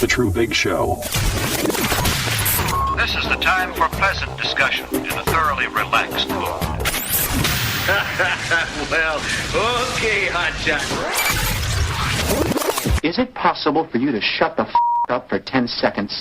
The Treubig Show. This is the time for pleasant discussion in a thoroughly relaxed mood. Well, okay, hotshot. Is it possible for you to shut the up for 10 seconds?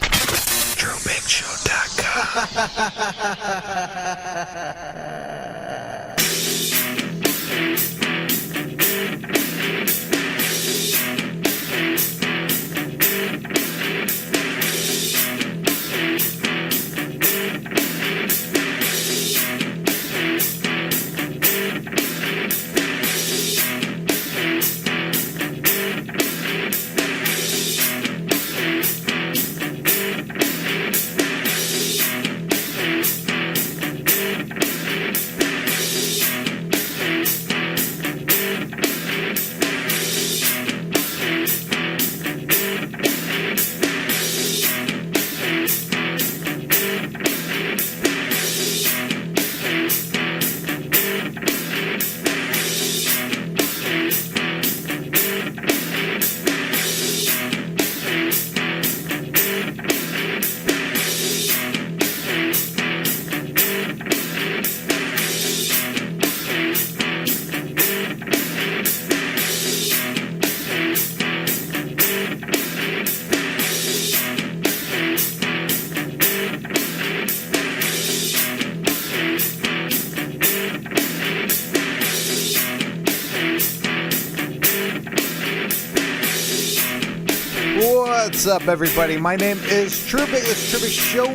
What's up, everybody? My name is Treubig. It's Treubig Show.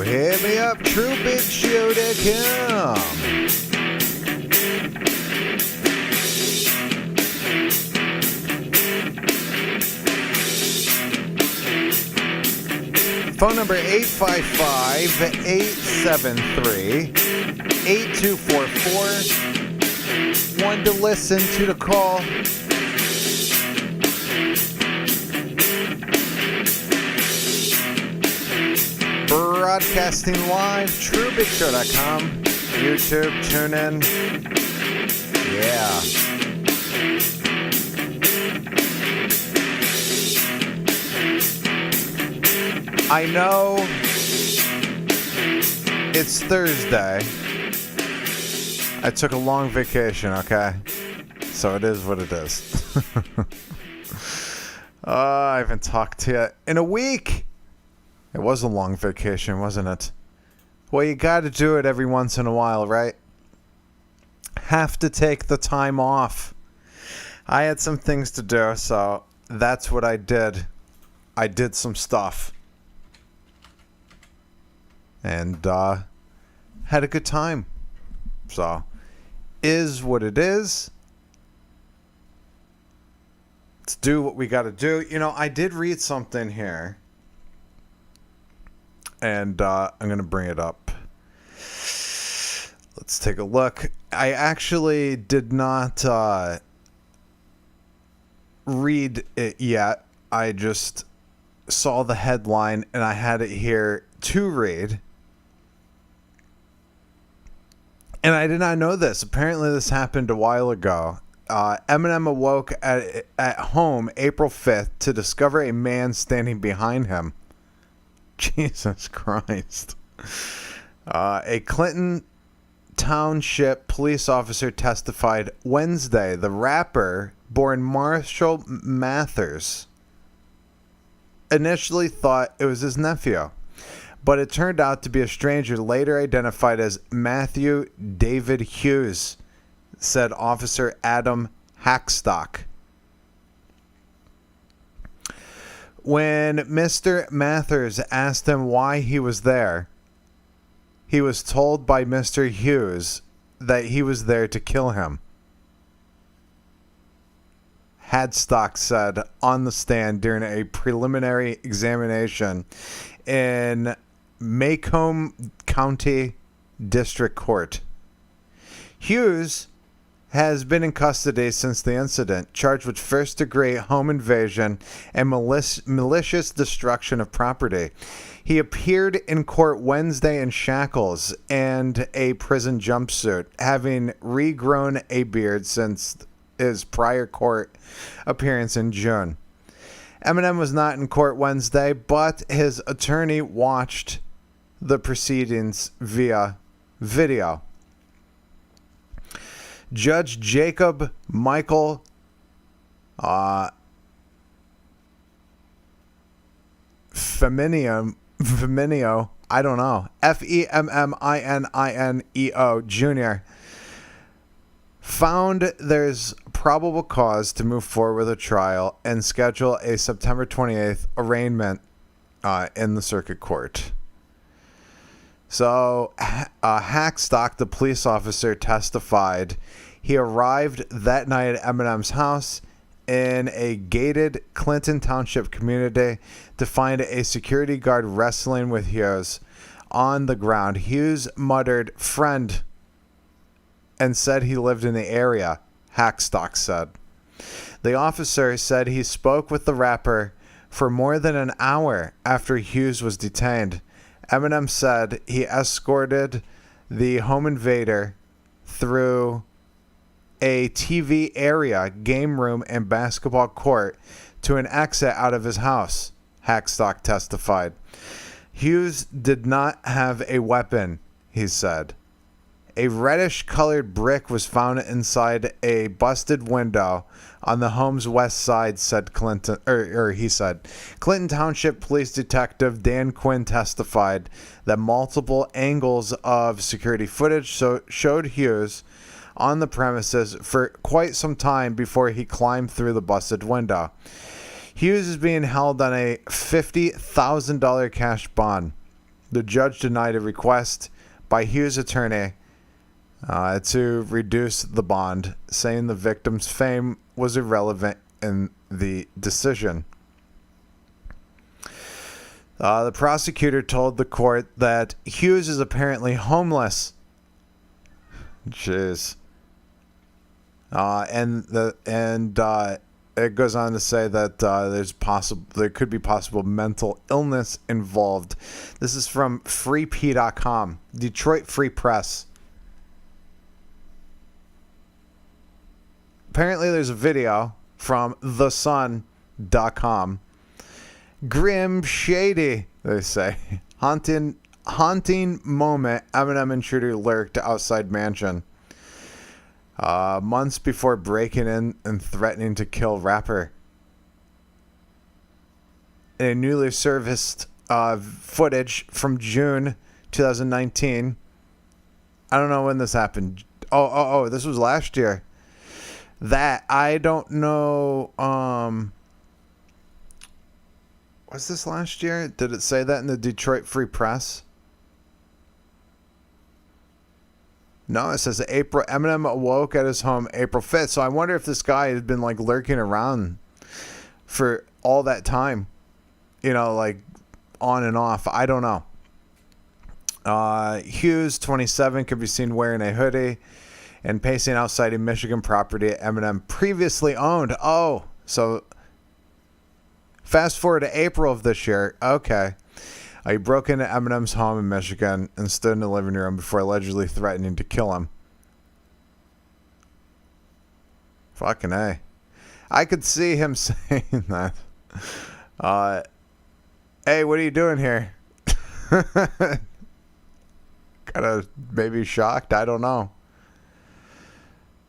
Hit me up, TreubigShow.com. Phone number 855-873-8244. One to listen, two to call. Broadcasting live, TreubigShow.com, YouTube, tune in. Yeah. I know it's Thursday. I took a long vacation, okay? So it is what it is. I haven't talked to you in a week. It was a long vacation, wasn't it? Well, you got to do it every once in a while, right? Have to take the time off. I had some things to do, so that's what I did. I did some stuff. And had a good time. So, is what it is. Let's do what we got to do. You know, I did read something here. And I'm going to bring it up. Let's take a look. I actually did not read it yet. I just saw the headline and I had it here to read. And I did not know this. Apparently this happened a while ago. Eminem awoke at home April 5th to discover a man standing behind him. Jesus Christ. A Clinton Township police officer testified Wednesday the rapper, born Marshall Mathers, initially thought it was his nephew, but it turned out to be a stranger later identified as Matthew David Hughes, said Officer Adam Hackstock. When Mr. Mathers asked him why he was there, he was told by Mr. Hughes that he was there to kill him. Hadstock said on the stand during a preliminary examination in Macomb County District Court. Hughes has been in custody since the incident, charged with first-degree home invasion and malicious destruction of property. He appeared in court Wednesday in shackles and a prison jumpsuit, having regrown a beard since his prior court appearance in June. Eminem was not in court Wednesday, but his attorney watched the proceedings via video. Judge Jacob Michael Feminio, I don't know, Femminio Jr. found there's probable cause to move forward with a trial and schedule a September 28th arraignment in the circuit court. So, Hackstock, the police officer, testified he arrived that night at Eminem's house in a gated Clinton Township community to find a security guard wrestling with Hughes on the ground. Hughes muttered, "Friend," and said he lived in the area, Hackstock said. The officer said he spoke with the rapper for more than an hour after Hughes was detained. Eminem said he escorted the home invader through a TV area, game room, and basketball court to an exit out of his house, Hackstock testified. Hughes did not have a weapon, he said. A reddish-colored brick was found inside a busted window on the home's west side, said Clinton. He said. Clinton Township Police Detective Dan Quinn testified that multiple angles of security footage showed Hughes on the premises for quite some time before he climbed through the busted window. Hughes is being held on a $50,000 cash bond. The judge denied a request by Hughes' attorney to reduce the bond, saying the victim's fame was irrelevant in the decision. The prosecutor told the court that Hughes is apparently homeless. Jeez. It goes on to say that there could be possible mental illness involved. This is from freep.com, Detroit Free Press. Apparently there's a video from thesun.com. Grim, shady, they say. Haunting moment, Eminem intruder lurked outside mansion. Months before breaking in and threatening to kill rapper. In a newly serviced footage from June 2019. I don't know when this happened. Oh, this was last year. That, I don't know, was this last year? Did it say that in the Detroit Free Press? No, it says Eminem awoke at his home April 5th. So I wonder if this guy had been like lurking around for all that time. You know, like on and off. I don't know. Hughes, 27, could be seen wearing a hoodie and pacing outside a Michigan property Eminem previously owned. Oh, so fast forward to April of this year. Okay. He broke into Eminem's home in Michigan and stood in the living room before allegedly threatening to kill him. Fucking A. I could see him saying that. Hey, what are you doing here? Kind of maybe shocked. I don't know.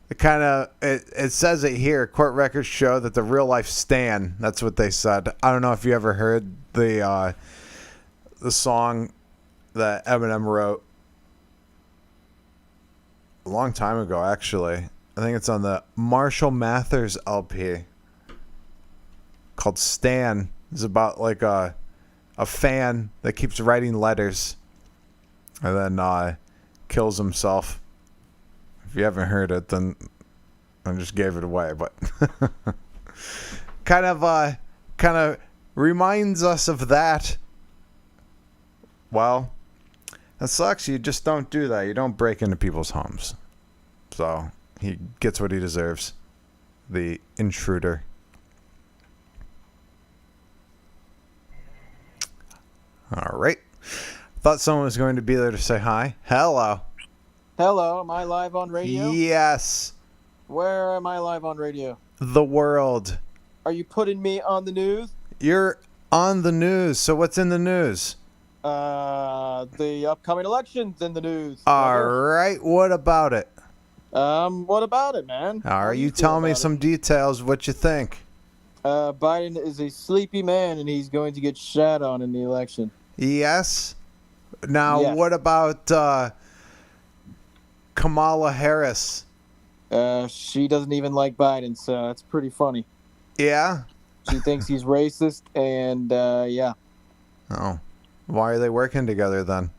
It says it here. Court records show that the real life Stan. That's what they said. I don't know if you ever heard the song that Eminem wrote a long time ago. Actually, I think it's on the Marshall Mathers LP called Stan. It's about like a fan that keeps writing letters and then kills himself. If you haven't heard it, then I just gave it away. But kind of reminds us of that. Well, that sucks. You just don't do that. You don't break into people's homes. So he gets what he deserves. The intruder. All right. Thought someone was going to be there to say hi. Hello. Hello, am I live on radio? Yes. Where am I live on radio? The world. Are you putting me on the news? You're on the news. So what's in the news? The upcoming election's in the news. All brother. right. What about it? What about it, man? All How right. do You feel tell me about some details. What you think? it? Biden is a sleepy man, and he's going to get shat on in the election. Yes. Now, Yes. what about Kamala Harris? She doesn't even like Biden, so it's pretty funny. Yeah. She thinks he's racist, and yeah, Oh. Why are they working together then?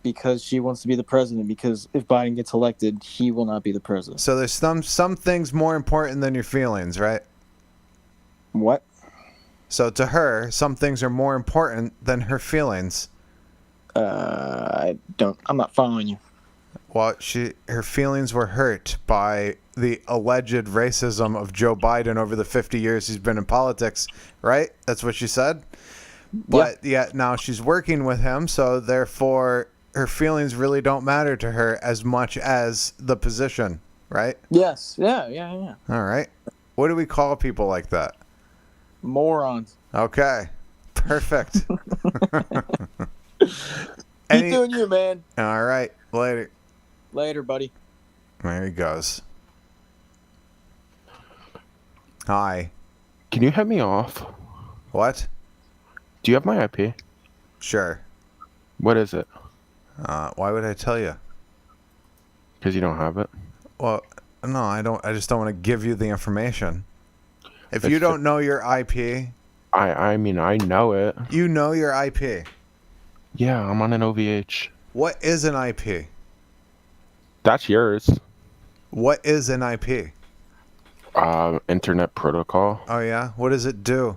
because she wants to be the president. Because if Biden gets elected, he will not be the president. So there's some things more important than your feelings, right? What? So to her, some things are more important than her feelings. I'm not following you. Well, her feelings were hurt by the alleged racism of Joe Biden over the 50 years he's been in politics, right? That's what she said. But yet now she's working with him, so therefore her feelings really don't matter to her as much as the position, right? Yes. Yeah. All right. What do we call people like that? Morons. Okay. Perfect. Keep doing you, man. All right. Later. Later, buddy. There he goes. Hi. Can you head me off? What? Do you have my IP? Sure. What is it? Why would I tell you? Because you don't have it. Well, no, I don't. I just don't want to give you the information. If That's you don't know your IP, I mean, I know it. you know your IP. Yeah, I'm on an OVH. What is an IP? That's yours. What is an IP? Internet protocol. Oh, yeah? What does it do?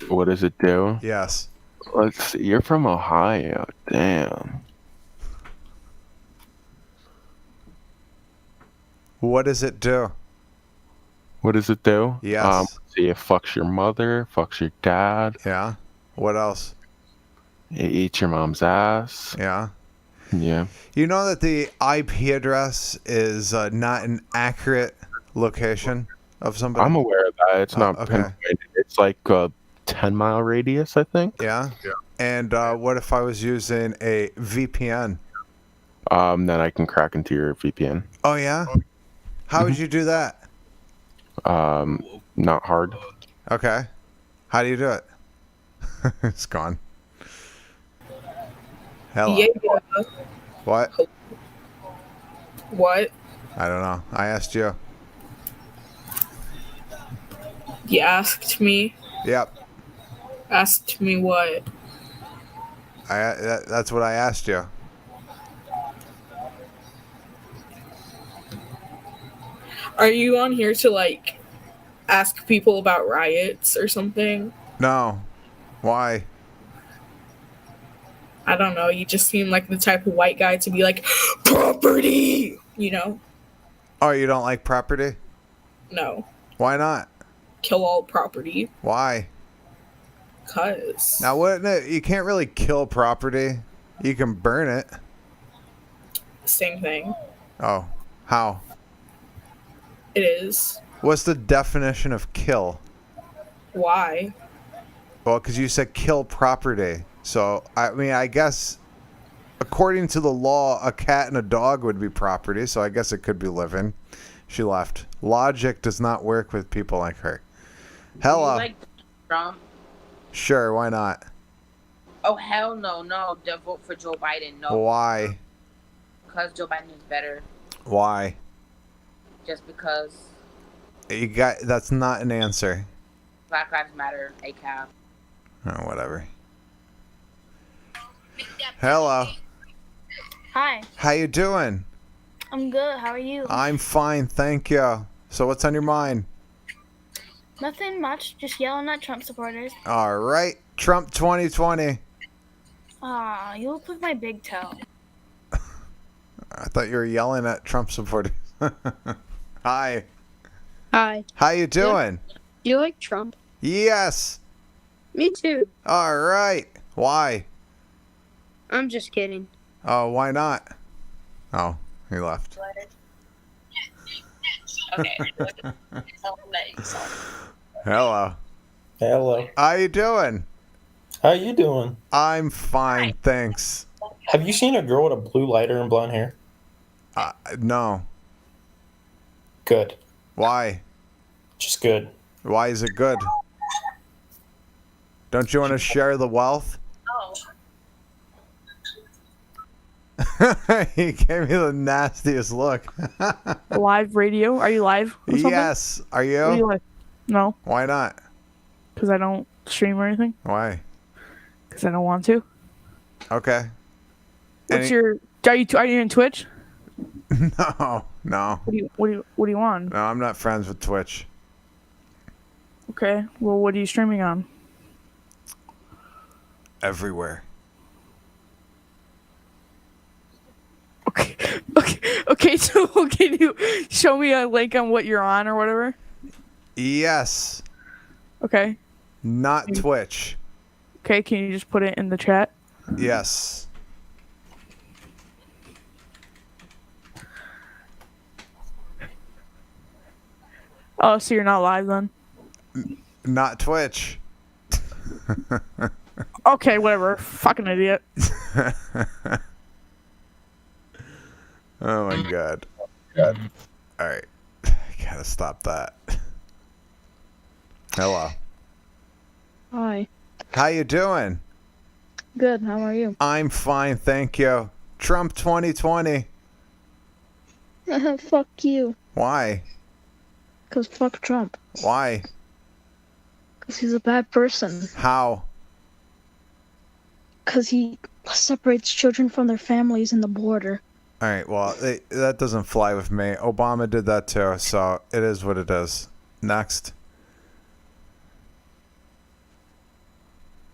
What does it do? Yes. Let's see. You're from Ohio. Damn. What does it do? What does it do? Yes. Let's see. It fucks your mother, fucks your dad. Yeah. What else? It eats your mom's ass. Yeah. Yeah. You know that the IP address is not an accurate location of somebody? I'm aware of that. It's not okay. pinpointed. It's like a 10-mile radius, I think. Yeah? And what if I was using a VPN? Then I can crack into your VPN. Oh, yeah? How would you do that? Not hard. Okay. How do you do it? It's gone. Hello. Yeah. What? What? I don't know. I asked you. You asked me? Yep. Asked me what? That's what I asked you. Are you on here to, like, ask people about riots or something? No. Why? I don't know. You just seem like the type of white guy to be like, property! You know? Oh, you don't like property? No. Why not? Kill all property. Why? 'Cause. Now, wouldn't it? You can't really kill property. You can burn it. Same thing. Oh. How? It is. What's the definition of kill? Why? Well, because you said kill property. So, I mean, I guess according to the law, a cat and a dog would be property. So I guess it could be living. She left. Logic does not work with people like her. Hello. Do you like Trump? Sure, why not? Oh, hell no. Don't vote for Joe Biden. No. Why? Because Joe Biden is better. Why? Just because That's not an answer. Black Lives Matter, ACAB. Oh, whatever. Hello. Hi, How you doing? I'm good. How are you? I'm fine, thank you. So what's on your mind? Nothing much. Just yelling at Trump supporters. All right, Trump 2020. Ah, you look like my big toe. I thought you were yelling at Trump supporters. Hi. Hi. How you doing? Do you like Trump? Yes. Me too. All right. Why? I'm just kidding. Oh, why not? Oh, he left. Okay. Hello. Hello. How you doing? How you doing? I'm fine, thanks. Have you seen a girl with a blue lighter and blonde hair? No. Good. Why? Just good. Why is it good? Don't you want to share the wealth? He gave me the nastiest look. Live radio? Are you live? Or something? Yes. Are Are you you? live? No, Why not? because I don't stream or anything. Why? Because I don't want to. Okay. What's your? Are you in Twitch? No. What do you want? No, I'm not friends with Twitch. Okay. Well, what are you streaming on? Everywhere. Okay. So can you show me a link on what you're on or whatever? Yes. Okay. Not Twitch. Okay. Can you just put it in the chat? Yes. Oh, so you're not live then? Not Twitch. Okay, whatever. Fucking idiot. Oh my god. Alright. I gotta stop that. Hello. Hi. How you doing? Good. How are you? I'm fine, thank you. Trump 2020. Fuck you. Why? Cause fuck Trump. Why? Cause he's a bad person. How? Cause he separates children from their families in the border. Alright, well, that doesn't fly with me. Obama did that too, so it is what it is. Next.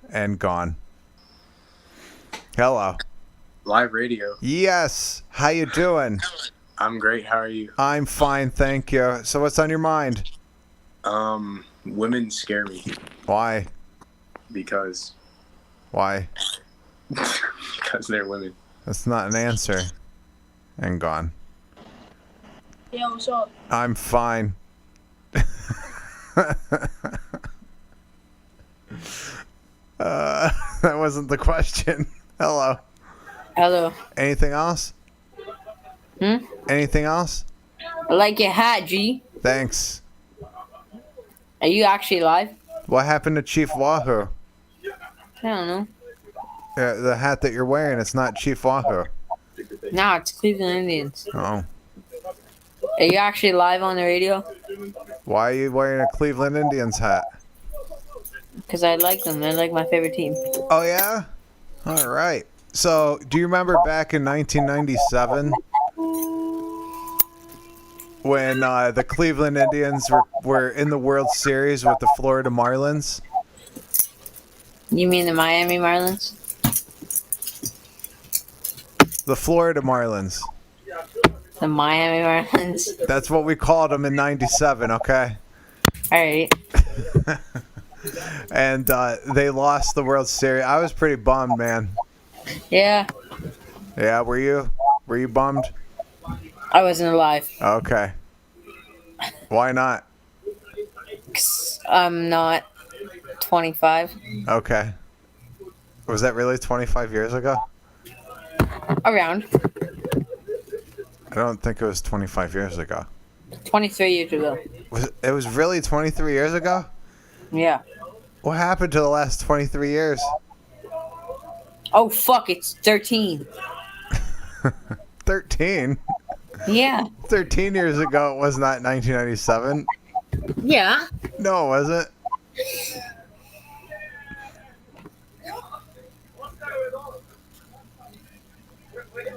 And gone. Hello. Live radio. Yes. How you doing? I'm great. How are you? I'm fine, thank you. So what's on your mind? Women scare me. Why? Because. Why? Because they're women. That's not an answer. And gone. Yeah, what's up? I'm fine. That wasn't the question. Hello. Hello. Anything else? Anything else? I like your hat, G. Thanks. Are you actually live? What happened to Chief Wahoo? I don't know. The hat that you're wearing, it's not Chief Wahoo. Nah, it's Cleveland Indians. Oh. Are you actually live on the radio? Why are you wearing a Cleveland Indians hat? Because I like them. They're like my favorite team. Oh, yeah? All right. So, do you remember back in 1997 when the Cleveland Indians were in the World Series with the Florida Marlins? You mean the Miami Marlins? The Florida Marlins. The Miami Marlins? That's what we called them in 97, okay? Alright. And they lost the World Series. I was pretty bummed, man. Yeah. Yeah, were you? Were you bummed? I wasn't alive. Okay. Why not? 'Cause I'm not 25. Okay. Was that really 25 years ago? Around. I don't think it was 25 years ago. 23 years ago. It was really 23 years ago? Yeah. What happened to the last 23 years? Oh, fuck, it's 13. 13? Yeah. 13 years ago, it was not 1997. Yeah. No, it wasn't.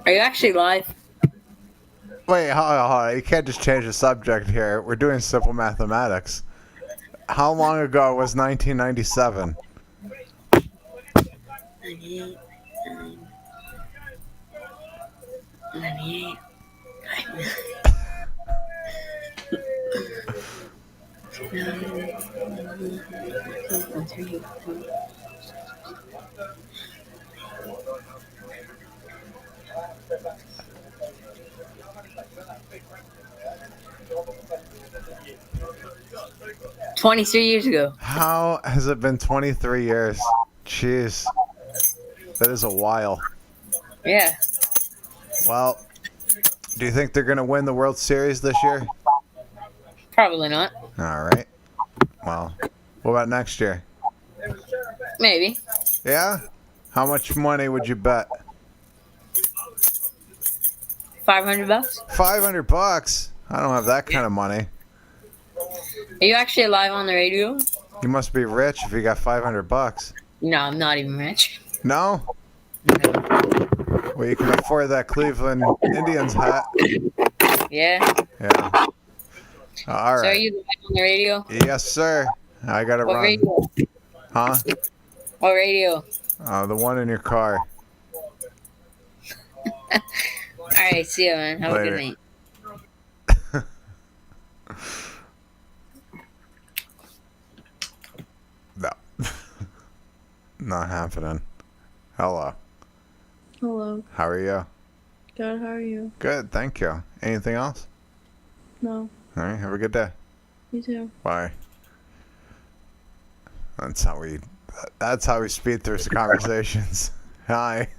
Are you actually live? Wait, hold on. You can't just change the subject here. We're doing simple mathematics. How long ago was 1997? 98. 98. 23 years ago. How has it been 23 years? Jeez. That is a while. Yeah. Well, do you think they're going to win the World Series this year? Probably not. All right. Well, what about next year? Maybe. Yeah? How much money would you bet? $500. $500? I don't have that kind of money. Are you actually alive on the radio? You must be rich if you got $500. No, I'm not even rich. No? Well, you can afford that Cleveland Indians hat. Yeah. Yeah. All right. So are you live on the radio? Yes, sir. I gotta What run. radio? Huh? What radio? The one in your car. Alright, see ya, man. Have Later. a good night. No. Not happening. Hello. Hello. How are you? Good, how are you? Good, thank you. Anything else? No. All right, have a good day. You too. Bye. That's how we speed through some conversations. Hi.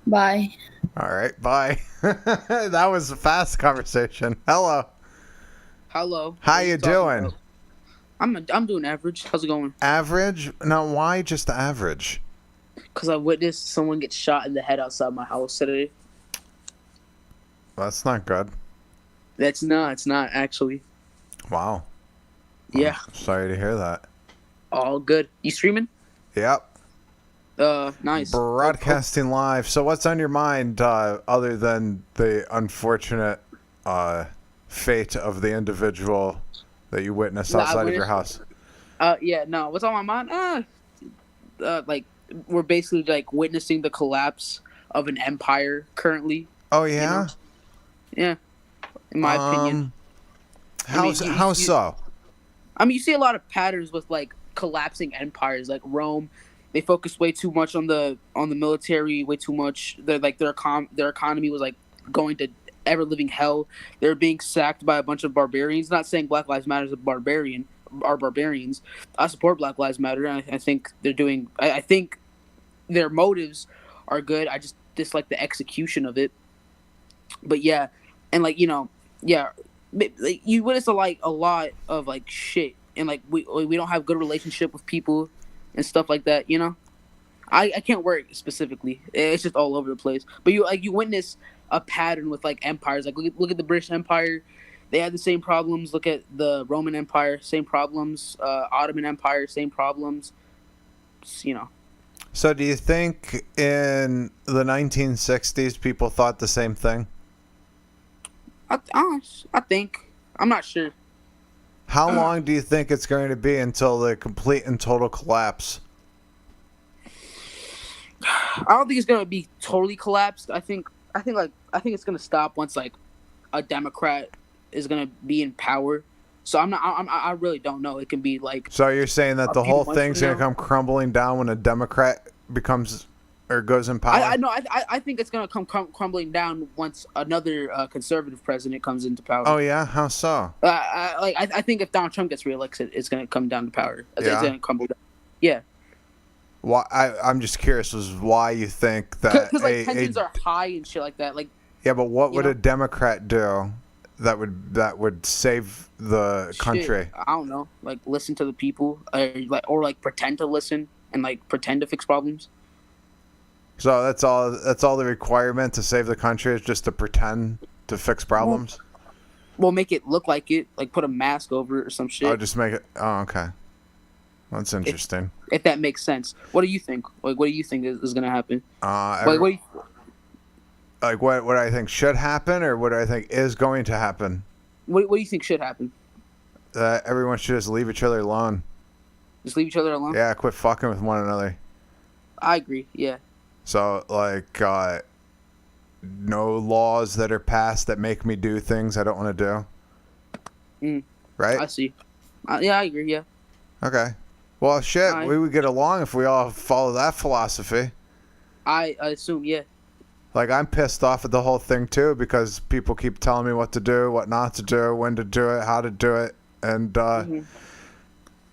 Bye. All right, bye. That was a fast conversation. Hello. Hello. How you doing? I'm doing average. How's it going? Average? No, why just average? Because I witnessed someone get shot in the head outside my house today. That's not good. It's not actually. Wow. Yeah. I'm sorry to hear that. All good. You streaming? Yep. Nice. Broadcasting live. So what's on your mind other than the unfortunate fate of the individual that you witnessed outside of your house? Yeah, no. What's on my mind? Like we're basically like witnessing the collapse of an empire currently. Oh yeah? You know? Yeah. In my opinion. How so? I mean, you see a lot of patterns with like collapsing empires, like Rome. They focused way too much on the military, way too much. Their economy was like going to ever living hell. They were being sacked by a bunch of barbarians. Not saying Black Lives Matter is are barbarians. I support Black Lives Matter, and I think they're doing. I think their motives are good. I just dislike the execution of it. But yeah, and like like, you witness a lot of like shit, and like we don't have good relationship with people and stuff like that. You know, I can't work specifically. It's just all over the place. But you witness a pattern with like empires. Like look at the British Empire. They had the same problems. Look at the Roman Empire, same problems. Ottoman Empire, same problems. You know. So do you think in the 1960s people thought the same thing? I think. I'm not sure. How long do you think it's going to be until the complete and total collapse? I don't think it's gonna be totally collapsed. I think it's gonna stop once like a Democrat is gonna be in power. So I really don't know. It can be like. So you're saying that the whole thing's gonna come crumbling down when a Democrat becomes or goes in power? I think it's gonna come crumbling down once another conservative president comes into power. Oh yeah, how so? I think if Donald Trump gets reelected, it's gonna come down to power. It's gonna crumble down. Yeah. Why? I'm just curious as why you think that because like tensions are high and shit like that. Like. Yeah, but what would a Democrat do that would save the country? I don't know. Like listen to the people, or pretend to listen and like pretend to fix problems. So that's all the requirement to save the country is just to pretend to fix problems? Well, make it look like it. Like put a mask over it or some shit. Oh, just make it. Oh, okay. That's interesting. If that makes sense. What do you think? Like, what do you think is going to happen? What I think should happen, or what I think is going to happen? What do you think should happen? Everyone should just leave each other alone. Just leave each other alone? Yeah, quit fucking with one another. I agree, yeah. So, like, no laws that are passed that make me do things I don't want to do. Right? I see. Yeah, I agree, yeah. Okay. Well, shit, we would get along if we all follow that philosophy. I assume, yeah. Like, I'm pissed off at the whole thing, too, because people keep telling me what to do, what not to do, when to do it, how to do it. And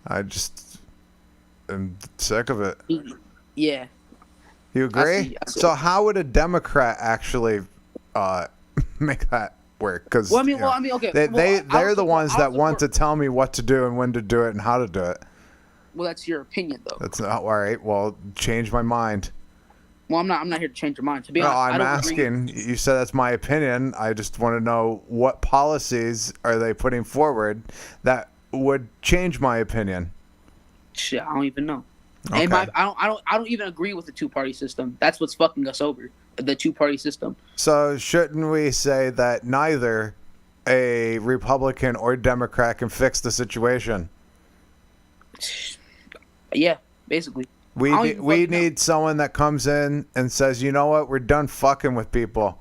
I just am sick of it. Yeah. You agree? I see. So how would a Democrat actually make that work? Because Well, I mean, okay. they're the ones that want to tell me what to do and when to do it and how to do it. Well, that's your opinion, though. That's not all right. Well, change my mind. Well, I'm not here to change your mind. To be No, honest, I I'm don't asking. agree. You said that's my opinion. I just want to know what policies are they putting forward that would change my opinion. Shit, I don't even know. Okay. And I don't even agree with the two-party system. That's what's fucking us over. The two-party system. So shouldn't we say that neither a Republican or Democrat can fix the situation? Yeah, basically. We need someone that comes in and says, you know what, we're done fucking with people.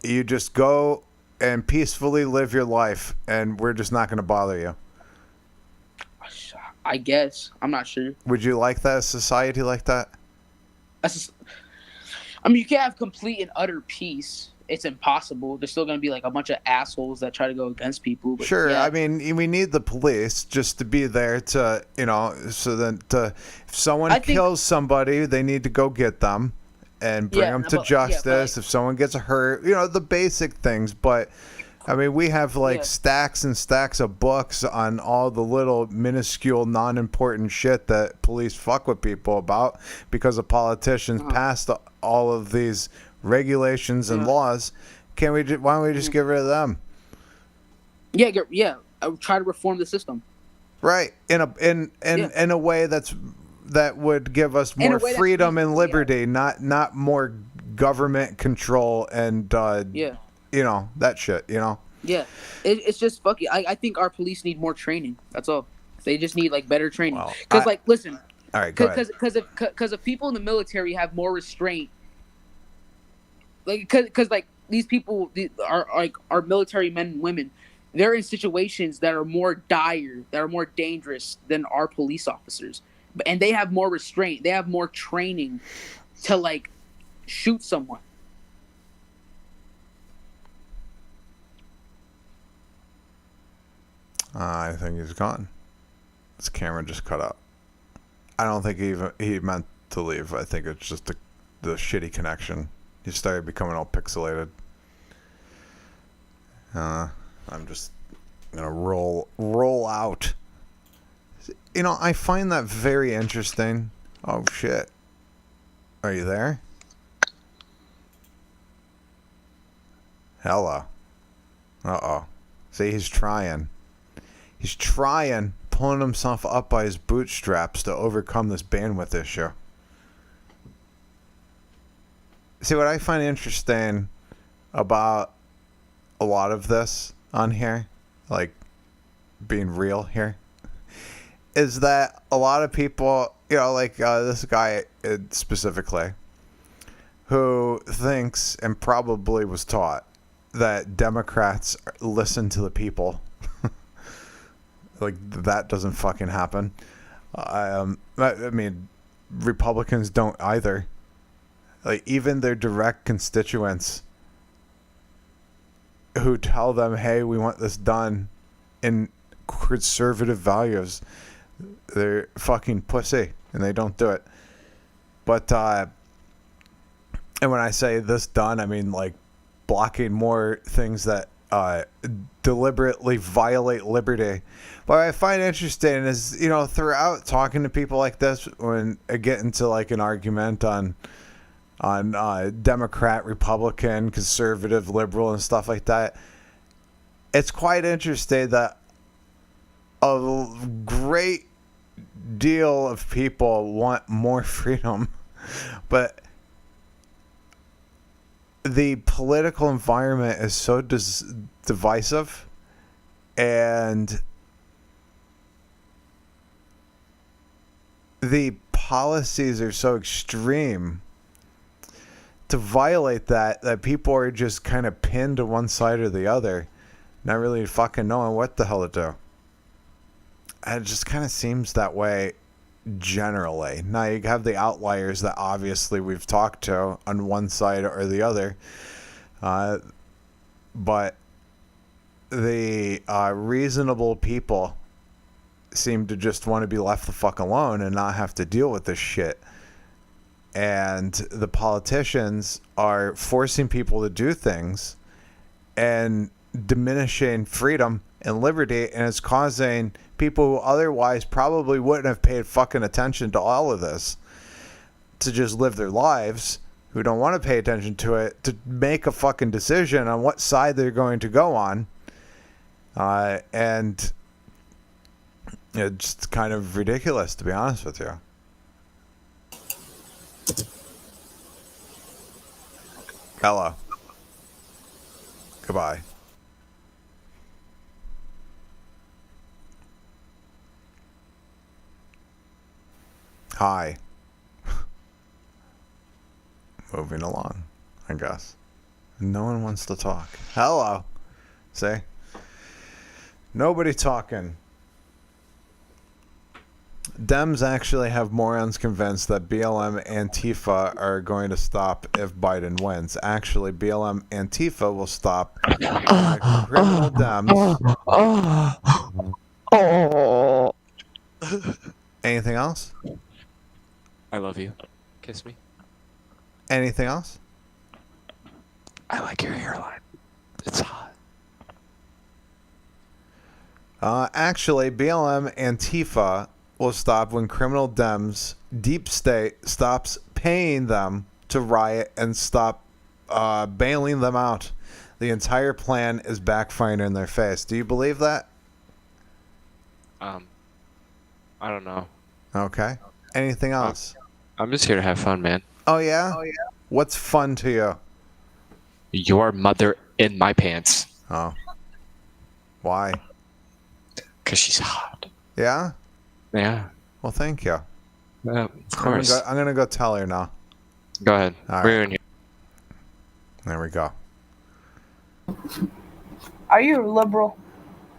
You just go and peacefully live your life, and we're just not going to bother you. I guess. I'm not sure. Would you like that, a society like that? I mean, you can't have complete and utter peace. It's impossible. There's still going to be like a bunch of assholes that try to go against people. But sure. yeah. I mean, we need the police just to be there to, so that if someone kills somebody, they need to go get them and bring them to justice. If someone gets hurt, the basic things. But I mean, we have stacks and stacks of books on all the little minuscule, non-important shit that police fuck with people about because the politicians passed all of these regulations and laws. Why don't we just get rid of them? Yeah. Try to reform the system. Right. In a way that would give us more freedom and liberty, not more government control and that shit, Yeah. It's just fucking I think our police need more training. That's all. They just need better training. Because listen. All right, go ahead. Because if people in the military have more restraint, because these people are military men and women, they're in situations that are more dire, that are more dangerous than our police officers, and they have more restraint. They have more training to shoot someone. I think he's gone. His camera just cut out. I don't think he meant to leave. I think it's just the shitty connection. He started becoming all pixelated. I'm just gonna roll out. I find that very interesting. Oh shit. Are you there? Hello. Uh-oh. See, he's trying. He's pulling himself up by his bootstraps to overcome this bandwidth issue. See, what I find interesting about a lot of this on here, being real here, is that a lot of people, this guy specifically, who thinks and probably was taught that Democrats listen to the people. That doesn't fucking happen. I mean, Republicans don't either. Even their direct constituents who tell them, hey, we want this done in conservative values, they're fucking pussy and they don't do it. But and when I say this done, I mean blocking more things that deliberately violate liberty. What I find interesting is, throughout talking to people like this, when I get into an argument on Democrat, Republican, conservative, liberal, and stuff like that, it's quite interesting that a great deal of people want more freedom, but the political environment is so divisive, and the policies are so extreme to violate that people are just kind of pinned to one side or the other, not really fucking knowing what the hell to do. And it just kind of seems that way generally. Now you have the outliers that obviously we've talked to on one side or the other, but the reasonable people seem to just want to be left the fuck alone and not have to deal with this shit. And the politicians are forcing people to do things and diminishing freedom and liberty, and it's causing people who otherwise probably wouldn't have paid fucking attention to all of this to just live their lives, who don't want to pay attention to it, to make a fucking decision on what side they're going to go on. And it's kind of ridiculous, to be honest with you. Hello. Goodbye. Hi. Moving along, I guess. No one wants to talk. Hello. See? Nobody talking. Dems actually have morons convinced that BLM Antifa are going to stop if Biden wins. Actually, BLM Antifa will stop criminal Dems. Anything else? I love you. Kiss me. Anything else? I like your hairline. It's hot. Actually, BLM Antifa will stop when criminal Dems, deep state, stops paying them to riot and stop bailing them out. The entire plan is backfiring in their face. Do you believe that? I don't know. Okay. Anything else? I'm just here to have fun, man. Oh, yeah? What's fun to you? Your mother in my pants. Oh. Why? Because she's hot. Yeah? Yeah. Well, thank you. Of course. I'm gonna go tell her now. Go ahead. All We're right. in here. There we go. Are you a liberal?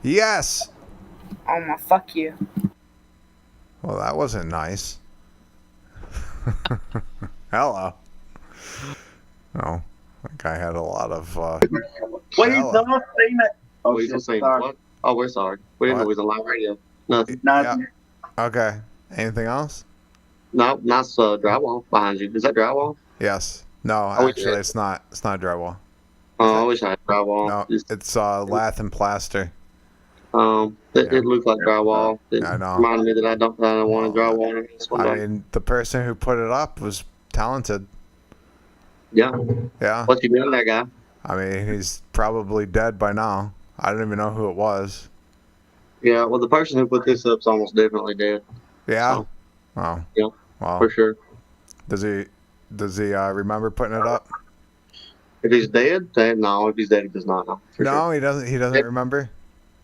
Yes! Oh my, fuck you. Well, that wasn't nice. Hello. Oh, that guy had a lot of. Please hello. don't say that. Oh, he's saying what? Oh, we're sorry. We didn't know it was a live radio. Nothing. Nothing. Yeah. Okay. Anything else? No, that's drywall behind you. Is that drywall? Yes. No, I wish actually, it- it's not. It's not drywall. Oh, I wish I had drywall. No, it's lath and plaster. It looked like drywall. It I know. reminded me that I don't want to drywall in this window. I mean, the person who put it up was talented. Yeah. Yeah. What you doing there, guy? I mean, he's probably dead by now. I don't even know who it was. Yeah. Well, the person who put this up's almost definitely dead. Yeah. So, Oh. yeah. Well. For sure. Does he remember putting it up? If he's dead, then no. If he's dead, he does not know. For No, sure. he doesn't. He doesn't remember.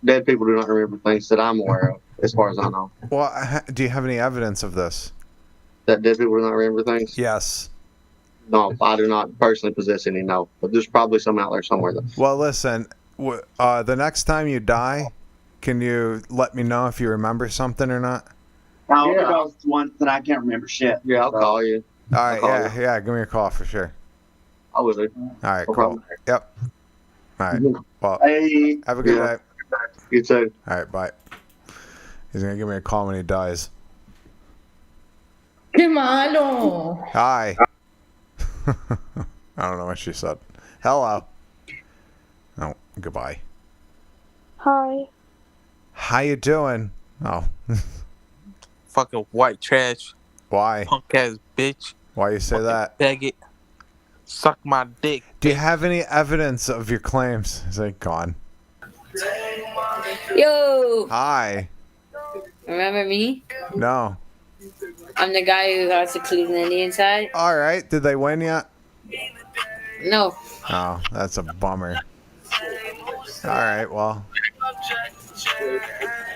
Dead people do not remember things that I'm aware of, as far as I know. Well, do you have any evidence of this? That dead people do not remember things? Yes. No, I do not personally possess any, no. But there's probably some out there somewhere. Well, listen. The next time you die, can you let me know if you remember something or not? I overdosed once and I can't remember shit. Yeah, I'll call you. All right. call Yeah. Yeah. Give me a call for sure. I will do. All right. No Cool. problem. Yep. All right. Well, Hey. have a good Yeah. night. You too. All right. Bye. He's gonna give me a call when he dies. Qué malo. Hi. I don't know what she said. Hello. Oh, goodbye. Hi. How you doing? Oh. Fucking white trash. Why? Punk ass bitch. Why you say that? Faggot. Suck my dick. Do you have any evidence of your claims? Is it gone? Yo, Hi. remember me? No. I'm the guy who has the Cleveland inside. All right. Did they win yet? No. Oh, that's a bummer. All right. Well,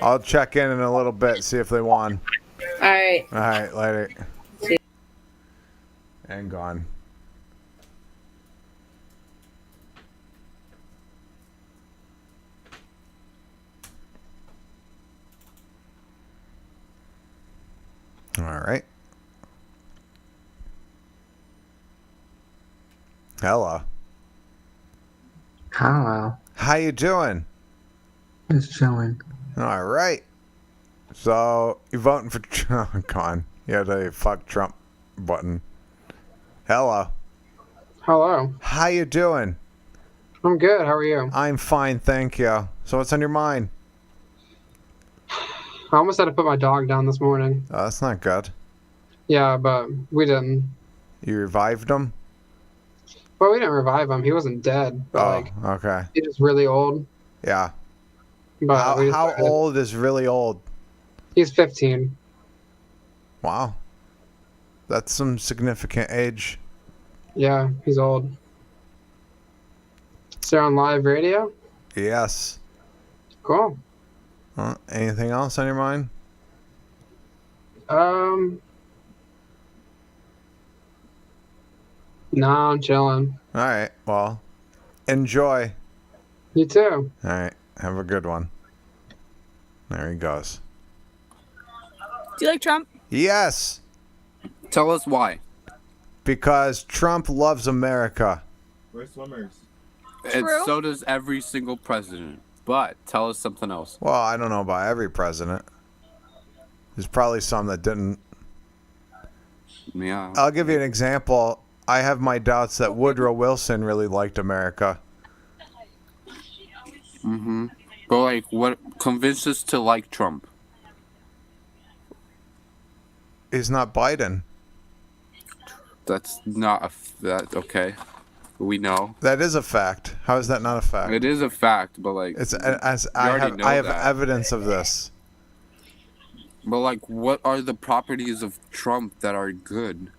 I'll check in a little bit, see if they won. All right. All right. Later. And gone. All right. Hello. Hello. How you doing? Just chilling. All right. So you voting for Trump? Con. You had a fuck Trump button. Hello. Hello. How you doing? I'm good. How are you? I'm fine, thank you. So what's on your mind? I almost had to put my dog down this morning. Oh, that's not good. Yeah, but we didn't. You revived him? Well, we didn't revive him. He wasn't dead, but okay. he's just really old. Yeah. But How old is really old? He's 15. Wow. That's some significant age. Yeah, he's old. So you're on live radio? Yes. Cool. Anything else on your mind? No, I'm chilling. All right. Well, enjoy. You too. All right. Have a good one. There he goes. Do you like Trump? Yes. Tell us why. Because Trump loves America. We're swimmers. True. And so does every single president. But tell us something else. Well, I don't know about every president. There's probably some that didn't. Yeah. I'll give you an example. I have my doubts that Woodrow Wilson really liked America. Mm-hmm. But like, what convinced us to like Trump? He's not Biden. That's not okay. We know. That is a fact. How is that not a fact? It is a fact, but like, It's as I have evidence of this. But like, what are the properties of Trump that are good?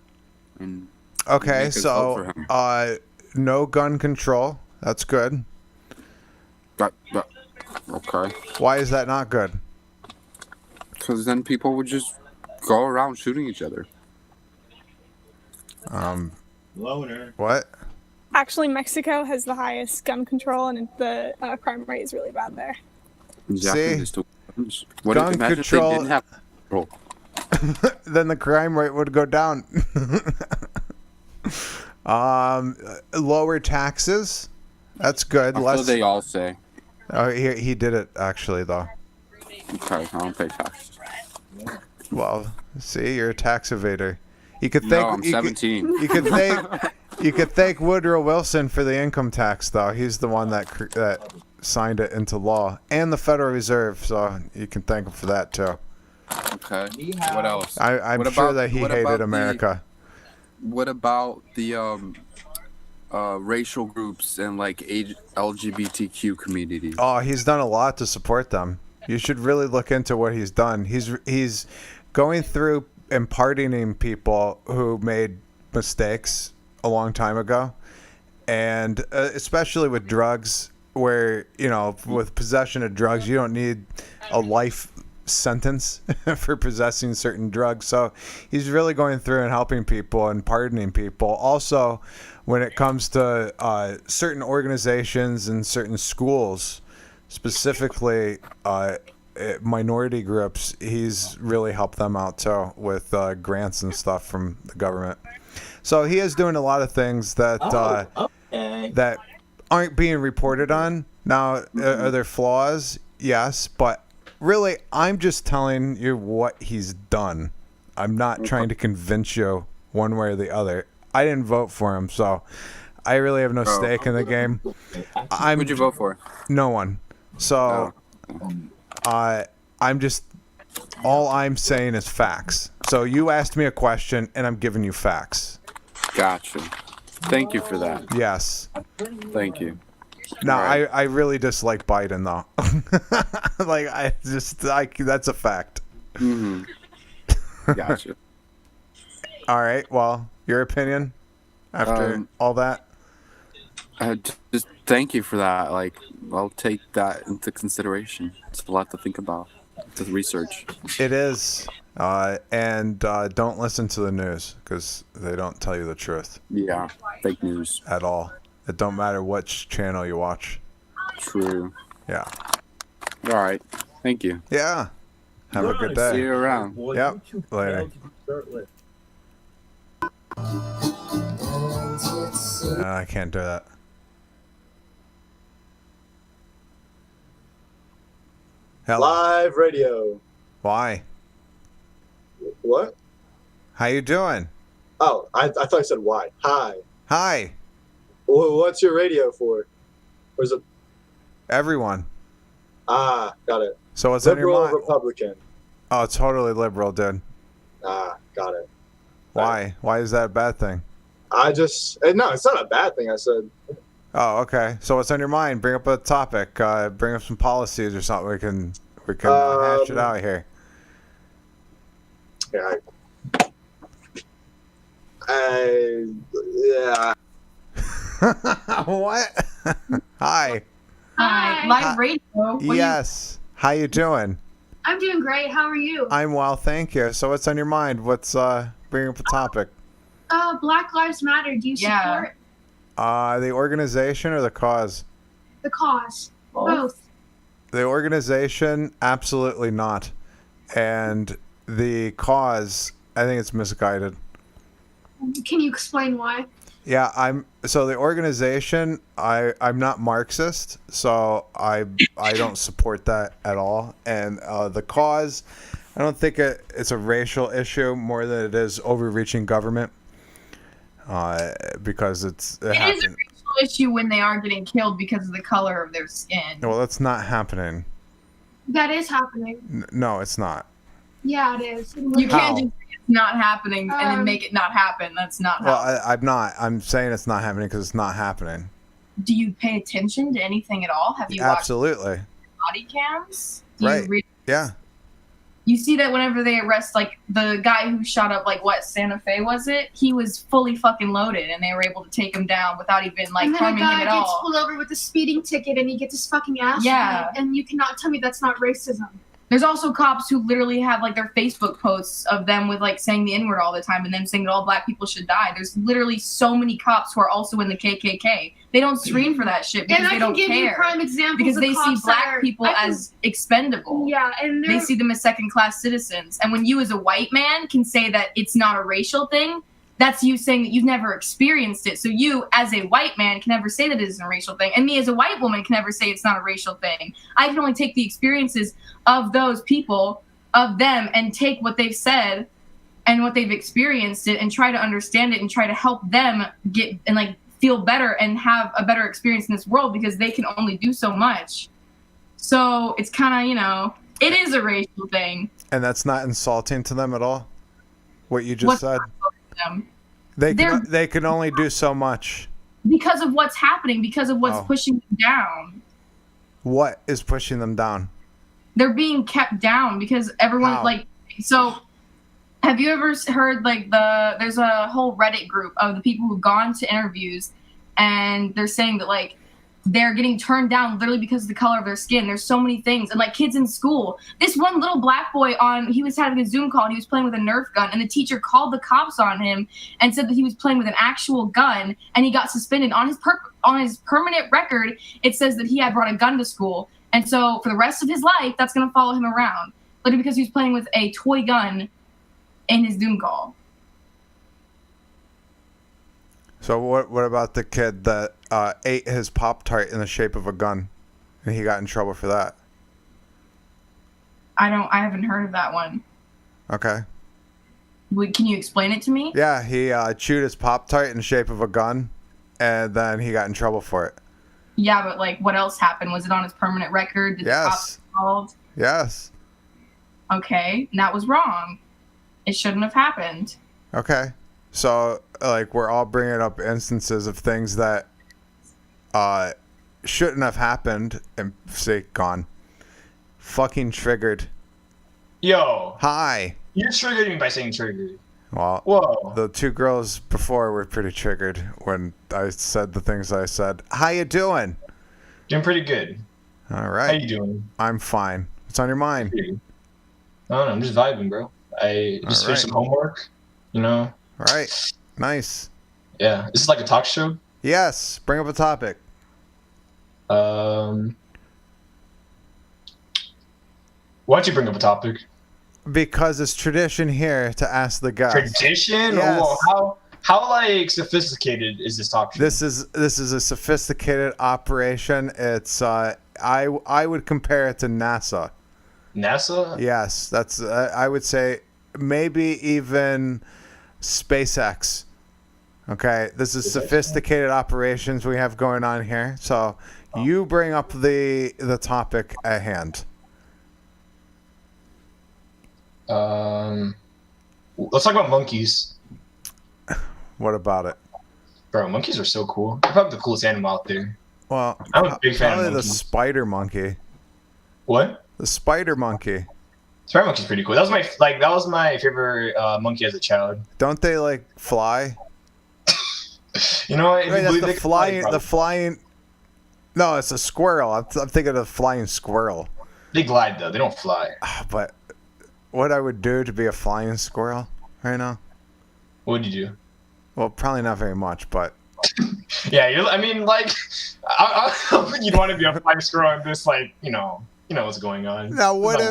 And Okay, make us vote for so him? no gun control. That's good. Okay. Why is that not good? Because then people would just go around shooting each other. Loner. What? Actually, Mexico has the highest gun control, and the crime rate is really bad there. Exactly. See? What Gun if imagine control. if they didn't have control? Then the crime rate would go down. Lower taxes. That's good. That's what they all say. Oh, he did it actually though. Okay, I don't pay taxes. Well, see, you're a tax evader. You could No, thank. I'm 17. You could thank. You could thank Woodrow Wilson for the income tax, though. He's the one that signed it into law, and the Federal Reserve. So you can thank him for that too. Okay. What else? I'm What sure about- that he what hated about America. What about the racial groups and like LGBTQ community? Oh, he's done a lot to support them. You should really look into what he's done. He's going through and pardoning people who made mistakes a long time ago, and especially with drugs, where with possession of drugs, you don't need a life sentence for possessing certain drugs. So he's really going through and helping people and pardoning people. Also, when it comes to certain organizations and certain schools, specifically minority groups, he's really helped them out too with grants and stuff from the government. So he is doing a lot of things that that aren't being reported on. Now, are there flaws? Yes, but really, I'm just telling you what he's done. I'm not trying to convince you one way or the other. I didn't vote for him, so I really have no stake in the game. Who'd you vote for? No one. So, I'm just, all I'm saying is facts. So you asked me a question, and I'm giving you facts. Gotcha. Thank you for that. Yes. Thank you. No, Right. I really dislike Biden, though. That's a fact. Mm-hmm. Gotcha. All right, well, your opinion after all that? Just thank you for that. Like, I'll take that into consideration. It's a lot to think about, to research. It is. And don't listen to the news, because they don't tell you the truth. Yeah, fake news. At all. It don't matter which channel you watch. True. Yeah. All right. Thank you. Yeah. Have a good day. See you around. Yep. Later. I can't do that. Hello. Live radio. Why? What? How you doing? Oh, I thought you said why. Hi. Hi, What's your radio for? Or is it? everyone. Ah, got it. So what's on your Liberal or mind? Republican? Oh, totally liberal, dude. Ah, got it. Why? Why is that a bad thing? No, it's not a bad thing. I said, Oh, okay. So what's on your mind? Bring up a topic. Bring up some policies or something. We can hash it out here. yeah. Yeah. What? Hi. Hi, live radio. What Yes. How you doing? I'm doing great. How are you? I'm well, thank you. So what's on your mind? What's bring up a topic? Black Lives Matter. Do you support The organization or the cause? the cause? Both. The organization, absolutely not. And the cause, I think it's misguided. Can you explain why? Yeah, so the organization, I'm not Marxist, so I don't support that at all. And the cause, I don't think it's a racial issue more than it is overreaching government. Because it It is a happened. racial issue when they are getting killed because of the color of their skin. Well, that's not happening. That is happening. No, it's not. Yeah, it is. You can't just say it's not happening and then make it not happen. That's not Well, I'm not. I'm saying it's not happening because it's not happening. Do you pay attention to anything at all? Have you Absolutely. watched body cams? Do Right. you read? Yeah. You see that whenever they arrest, like, the guy who shot up, like, what, Santa Fe was it? He was fully fucking loaded, and they were able to take him down without even, like, And then a harming him guy at gets all. pulled over with a speeding ticket and he gets his fucking ass Yeah. beat, and you cannot tell me that's not racism. There's also cops who literally have, like, their Facebook posts of them with, like, saying the N-word all the time and then saying that all black people should die. There's literally so many cops who are also in the KKK. They don't screen for that shit because And I they can don't give care. you prime examples because of they see cops that black are- people I can- as expendable. Yeah, and they they're- see them as second-class citizens. And when you as a white man can say that it's not a racial thing, that's you saying that you've never experienced it. So you, as a white man, can never say that it isn't a racial thing. And me, as a white woman, can never say it's not a racial thing. I can only take the experiences of those people, of them, and take what they've said and what they've experienced it and try to understand it and try to help them get and, like, feel better and have a better experience in this world because they can only do so much. So it's kind of, it is a racial thing. And that's not insulting to them at all. What you just What's said. Them. They can only do so much. Because of what's happening, because of what's Oh. pushing them down. What is pushing them down? They're being kept down because everyone, How? like, so have you ever heard, like, there's a whole Reddit group of the people who've gone to interviews and they're saying that, like, they're getting turned down literally because of the color of their skin. There's so many things. And, like, kids in school, this one little black boy he was having a Zoom call and he was playing with a Nerf gun, and the teacher called the cops on him and said that he was playing with an actual gun, and he got suspended. On his permanent record, it says that he had brought a gun to school. And so for the rest of his life, that's going to follow him around, literally because he was playing with a toy gun in his Zoom call. So what about the kid that ate his Pop-Tart in the shape of a gun, and he got in trouble for that? I haven't heard of that one. Okay. Can you explain it to me? Yeah, he chewed his Pop-Tart in the shape of a gun, and then he got in trouble for it. Yeah, but, like, what else happened? Was it on his permanent record? Did the cops get involved? Yes. Okay, and that was wrong. It shouldn't have happened. Okay. So, like, we're all bringing up instances of things that shouldn't have happened and say gone. Fucking triggered. Yo. Hi. You're triggering me by saying triggered. Well, Whoa. the two girls before were pretty triggered when I said the things I said. How you doing? Doing pretty good. All right. How you doing? I'm fine. What's on your mind? I don't know. I'm just vibing, bro. I just finished some homework, All right. Nice. Yeah. This is like a talk show? Yes. Bring up a topic. Why'd you bring up a topic? Because it's tradition here to ask the guest. Tradition? Yes. Whoa, how like sophisticated is this talk show? This is a sophisticated operation. It's I would compare it to NASA. NASA? Yes, that's I would say maybe even SpaceX. Okay, this is sophisticated operations we have going on here. So you bring up the topic at hand. Let's talk about monkeys. What about it? Bro, monkeys are so cool. They're probably the coolest animal out there. Well, I'm a big fan of probably the monkeys. spider monkey. What? The spider monkey. Spider monkey's pretty cool. That was my favorite monkey as a child. Don't they like fly? You know what? If Wait, you that's believe the they can flying. fly, The flying. No, it's a squirrel. I'm thinking of the flying squirrel. they glide though. They don't fly. But what I would do to be a flying squirrel right now? What would you do? Well, probably not very much, but Yeah, I mean, like, I don't think you'd want to be a flying squirrel in this, like, you know what's going on. now what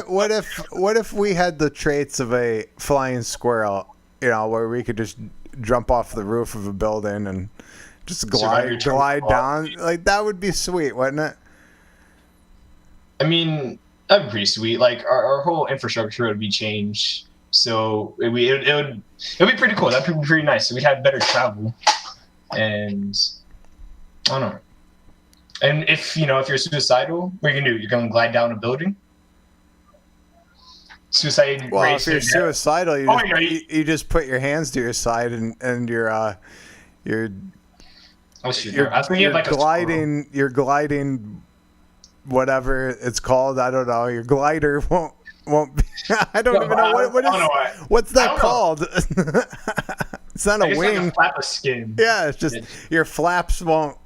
if we had the traits of a flying squirrel? You know, where we could just jump off the roof of a building and just glide down. Like that would be sweet, wouldn't it? I mean, that'd be pretty sweet. Like, our whole infrastructure would be changed. So it would be pretty cool. That'd be pretty nice. So we'd have better travel, and I don't know. And if you're suicidal, what are you gonna do? You're gonna glide down a building. Suicide. Well, rate if you're is down. suicidal, Oh, you just put your hands to your side and you're Oh shoot! you're, I was thinking of like gliding. You're gliding, whatever it's called. I don't know. Your glider won't be. I don't even know what's that called. It's not a wing. Like a flap of skin. Yeah, it's just your flaps won't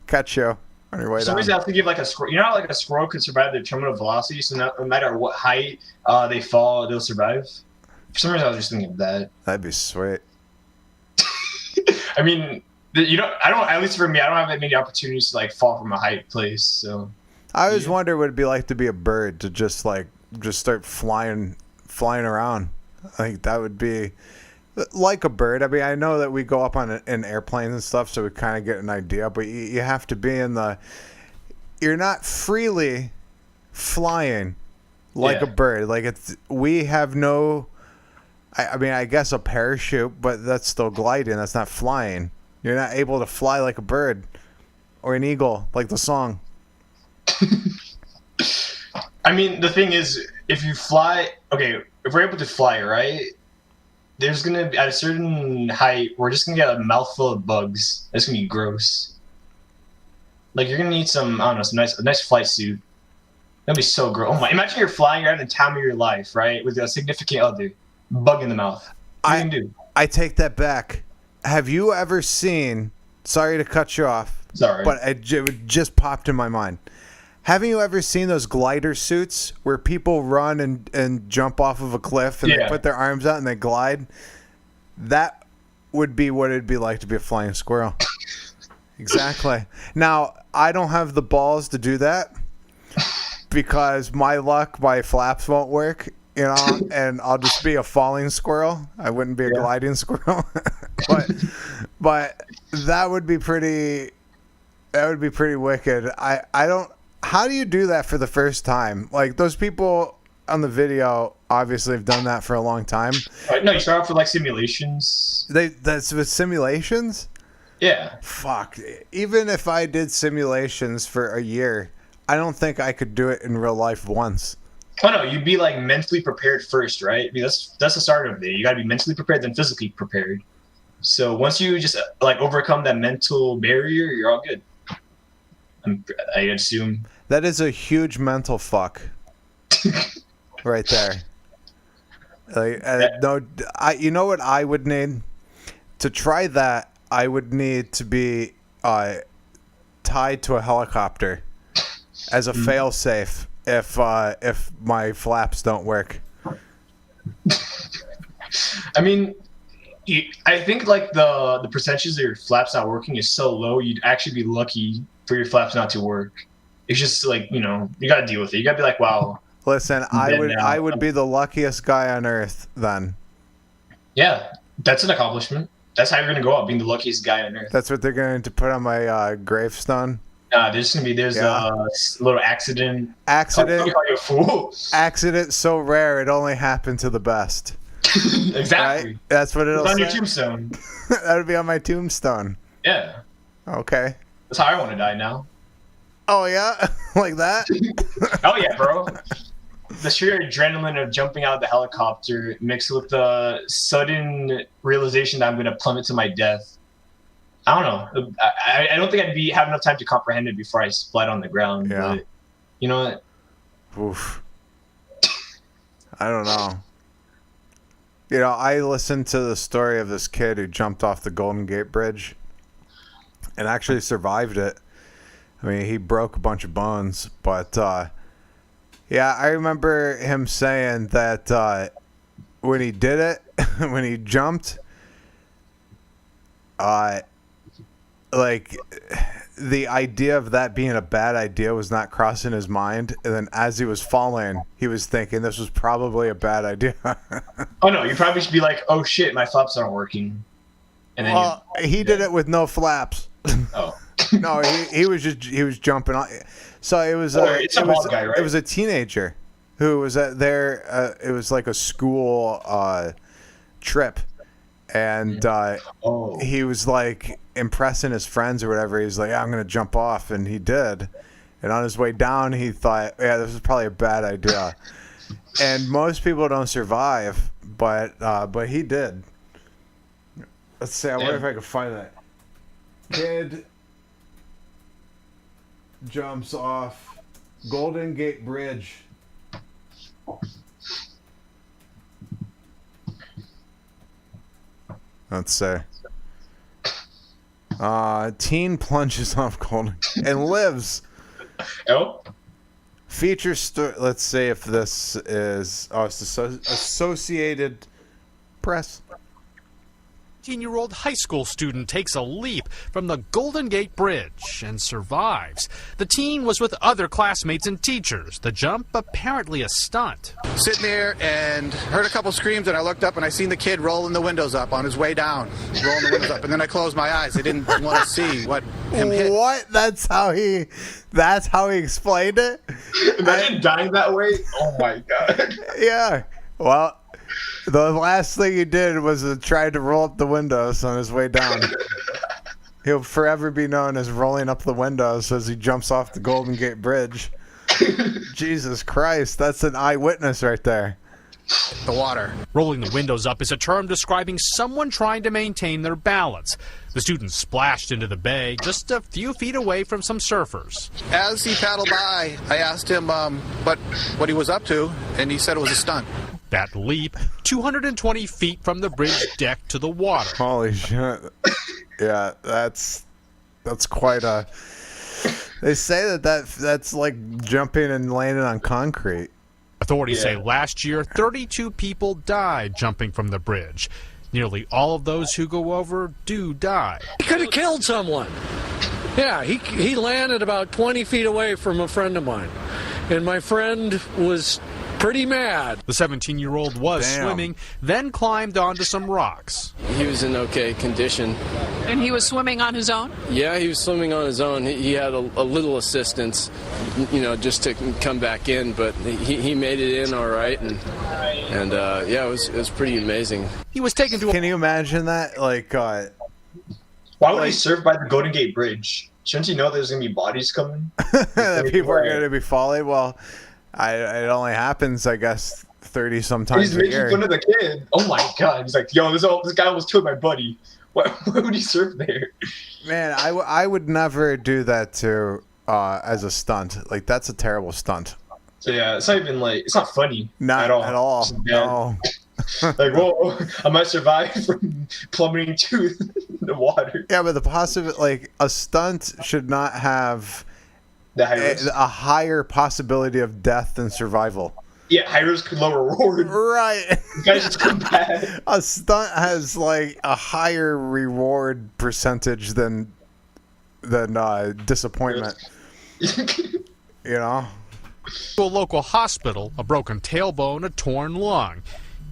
catch you on your way For some down. reason, I have to give like a squirrel. You know how like a squirrel can survive the terminal velocity, so no matter what height they fall, they'll survive. For some reason, I was just thinking of that. That'd be sweet. I mean, at least for me, I don't have that many opportunities to like fall from a high place. So I always wonder what it'd be like to be a bird, to just start flying around. I think that would be like a bird. I mean, I know that we go up in airplanes and stuff, so we kind of get an idea. But you have to be you're not freely flying like a bird. Like we have no. I mean, I guess a parachute, but that's still gliding. That's not flying. You're not able to fly like a bird or an eagle, like the song. I mean, the thing is, if you fly, okay, if we're able to fly, right? There's gonna be at a certain height, we're just gonna get a mouthful of bugs. That's gonna be gross. Like you're gonna need some, I don't know, a nice flight suit. That'd be so gross. Oh my! Imagine you're flying, you're having the time of your life, right, with a significant other, bug in the mouth. What are you gonna do? I take that back. Have you ever seen? Sorry to cut you off. Sorry, but it just popped in my mind. Haven't you ever seen those glider suits where people run and jump off of a cliff and they put their arms out and they glide? That would be what it'd be like to be a flying squirrel. Exactly. Now, I don't have the balls to do that because my flaps won't work, and I'll just be a falling squirrel. I wouldn't be a gliding squirrel. but that would be pretty wicked. I don't. How do you do that for the first time? Like those people on the video obviously have done that for a long time. No, you start off with like simulations. That's with simulations? Yeah. Fuck. Even if I did simulations for a year, I don't think I could do it in real life once. Oh no, you'd be like mentally prepared first, right? Because that's the start of it. You gotta be mentally prepared, then physically prepared. So once you just like overcome that mental barrier, you're all good. I assume. That is a huge mental fuck. Right there. Like, you know what I would need? To try that, I would need to be tied to a helicopter as a fail-safe if my flaps don't work. I mean, I think like the percentages of your flaps not working is so low, you'd actually be lucky for your flaps not to work. It's just like, you gotta deal with it. You gotta be like, wow. Listen, I would be the luckiest guy on earth then. Yeah, that's an accomplishment. That's how you're gonna go out, being the luckiest guy on earth. That's what they're going to put on my gravestone. There's a little accident. Accident. Like a fool. Accident so rare it only happened to the best. Exactly. Right? That's what it'll It's on say. your tombstone. That would be on my tombstone. Yeah. Okay. That's how I want to die now. Oh yeah, like that. Oh yeah, bro. The sheer adrenaline of jumping out of the helicopter mixed with the sudden realization that I'm going to plummet to my death. I don't know. I don't think I'd have enough time to comprehend it before I splat on the ground. Yeah. But you know what? Oof. I don't know. You know, I listened to the story of this kid who jumped off the Golden Gate Bridge and actually survived it. I mean, he broke a bunch of bones, but yeah, I remember him saying that when he did it, when he jumped, like the idea of that being a bad idea was not crossing his mind, and then as he was falling, he was thinking this was probably a bad idea. Oh no, you probably should be like, oh shit, my flaps aren't working. And then he did it with no flaps. Oh. No, he was jumping on. So it was it's a bald guy, right? It was a teenager who was at there. It was like a school trip, and he was like impressing his friends or whatever. He's like, I'm gonna jump off, and he did. And on his way down, he thought, yeah, this is probably a bad idea. And most people don't survive, but he did. Let's see. I wonder if I can find that. Kid jumps off Golden Gate Bridge. Let's see. Teen plunges off Golden and lives. Oh. Feature story. Let's see if this is. Oh, it's Associated Press. 18-year-old high school student takes a leap from the Golden Gate Bridge and survives. The teen was with other classmates and teachers. The jump apparently a stunt. Sitting there and heard a couple screams, and I looked up and I seen the kid rolling the windows up on his way down, rolling the windows up, and then I closed my eyes. I didn't want to see what him hit. What? That's how he explained it. Imagine dying that way. Oh my god. Yeah. Well, the last thing he did was try to roll up the windows on his way down. He'll forever be known as rolling up the windows as he jumps off the Golden Gate Bridge. Jesus Christ, that's an eyewitness right there. The water. Rolling the windows up is a term describing someone trying to maintain their balance. The student splashed into the bay just a few feet away from some surfers. As he paddled by, I asked him what he was up to, and he said it was a stunt. That leap, 220 feet from the bridge deck to the water. Holy shit. Yeah, that's quite a... They say that's like jumping and landing on concrete. Authorities say last year, 32 people died jumping from the bridge. Nearly all of those who go over do die. He could have killed someone. Yeah, he landed about 20 feet away from a friend of mine. And my friend was pretty mad. The 17-year-old was swimming, then climbed onto some rocks. He was in okay condition. And he was swimming on his own? Yeah, he was swimming on his own. He had a little assistance, just to come back in, but he made it in all right, and yeah, it was pretty amazing. He was taken to. Can you imagine that? Like, why would he surf by the Golden Gate Bridge? Shouldn't you know there's gonna be bodies coming? that people are going to be falling? Well, it only happens, I guess, 30 sometimes a year. He's making fun of the kid. Oh my god! He's like, yo, this guy almost killed my buddy. Why would he surf there? Man, I would never do that as a stunt. Like, that's a terrible stunt. So yeah, it's not even like, it's not funny at all. No. Like, whoa, I might survive from plummeting to the water. Yeah, but a stunt should not have a higher possibility of death than survival. Yeah, high risk, low reward. Right. You guys just come back. A stunt has like a higher reward percentage than disappointment. You know? To a local hospital, a broken tailbone, a torn lung.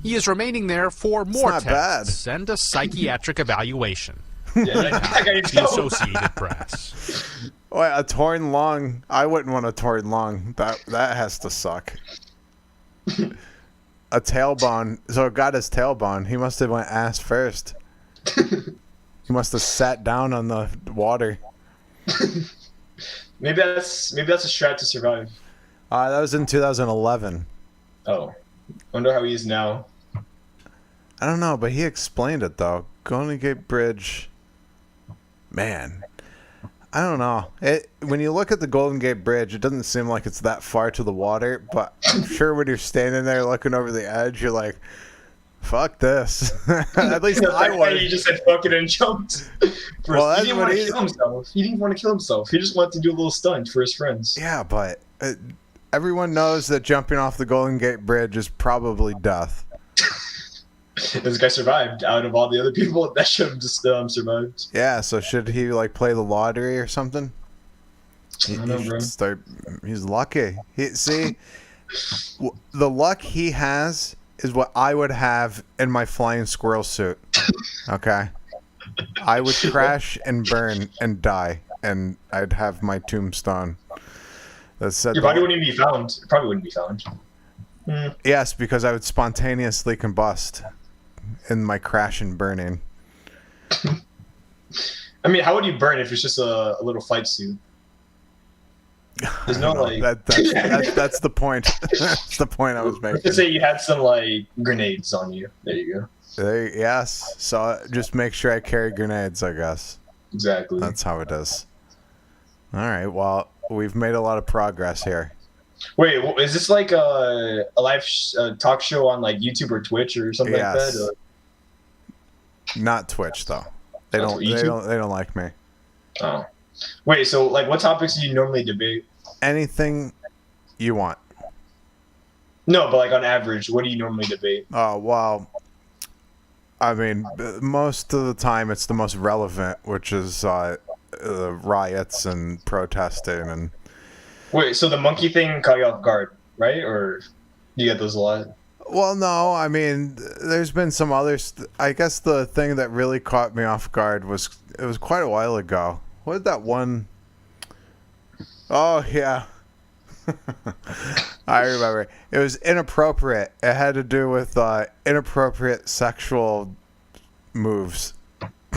He is remaining there for more tests and a psychiatric evaluation. Yeah, the Associated Press. Wait, a torn lung? I wouldn't want a torn lung. That has to suck. A tailbone. So it got his tailbone. He must have went ass first. He must have sat down on the water. Maybe that's a strat to survive. That was in 2011. Oh, wonder how he is now. I don't know, but he explained it though. Golden Gate Bridge. Man, I don't know. When you look at the Golden Gate Bridge, it doesn't seem like it's that far to the water. But I'm sure when you're standing there looking over the edge, you're like, "Fuck this." At least I was. He just said "fuck it" and jumped. Well, he didn't want to kill himself. He didn't want to kill himself. He just wanted to do a little stunt for his friends. Yeah, but everyone knows that jumping off the Golden Gate Bridge is probably death. This guy survived out of all the other people that should have just survived. Yeah, so should he like play the lottery or something? I don't know, bro. He's lucky. The luck he has is what I would have in my flying squirrel suit. Okay, I would crash and burn and die, and I'd have my tombstone. Your body wouldn't even be found. It probably wouldn't be found. Yes, because I would spontaneously combust in my crash and burning. I mean, how would you burn if it's just a little flight suit? There's no like. That's the point. That's the point I was making. Let's say you had some like grenades on you. There you go. Yes. So just make sure I carry grenades, I guess. Exactly. That's how it is. All right. Well, we've made a lot of progress here. Wait, is this like a live talk show on like YouTube or Twitch or something like that? Or? Not Twitch though. They don't like me. Oh. Wait, so like what topics do you normally debate? Anything you want. No, but like on average, what do you normally debate? Oh, well, I mean, most of the time it's the most relevant, which is riots and protesting and. Wait, so the monkey thing caught you off guard, right? Or you get those a lot? Well, no. I mean, there's been some others. I guess the thing that really caught me off guard was quite a while ago. What did that one? Oh, yeah. I remember. It was inappropriate. It had to do with inappropriate sexual moves.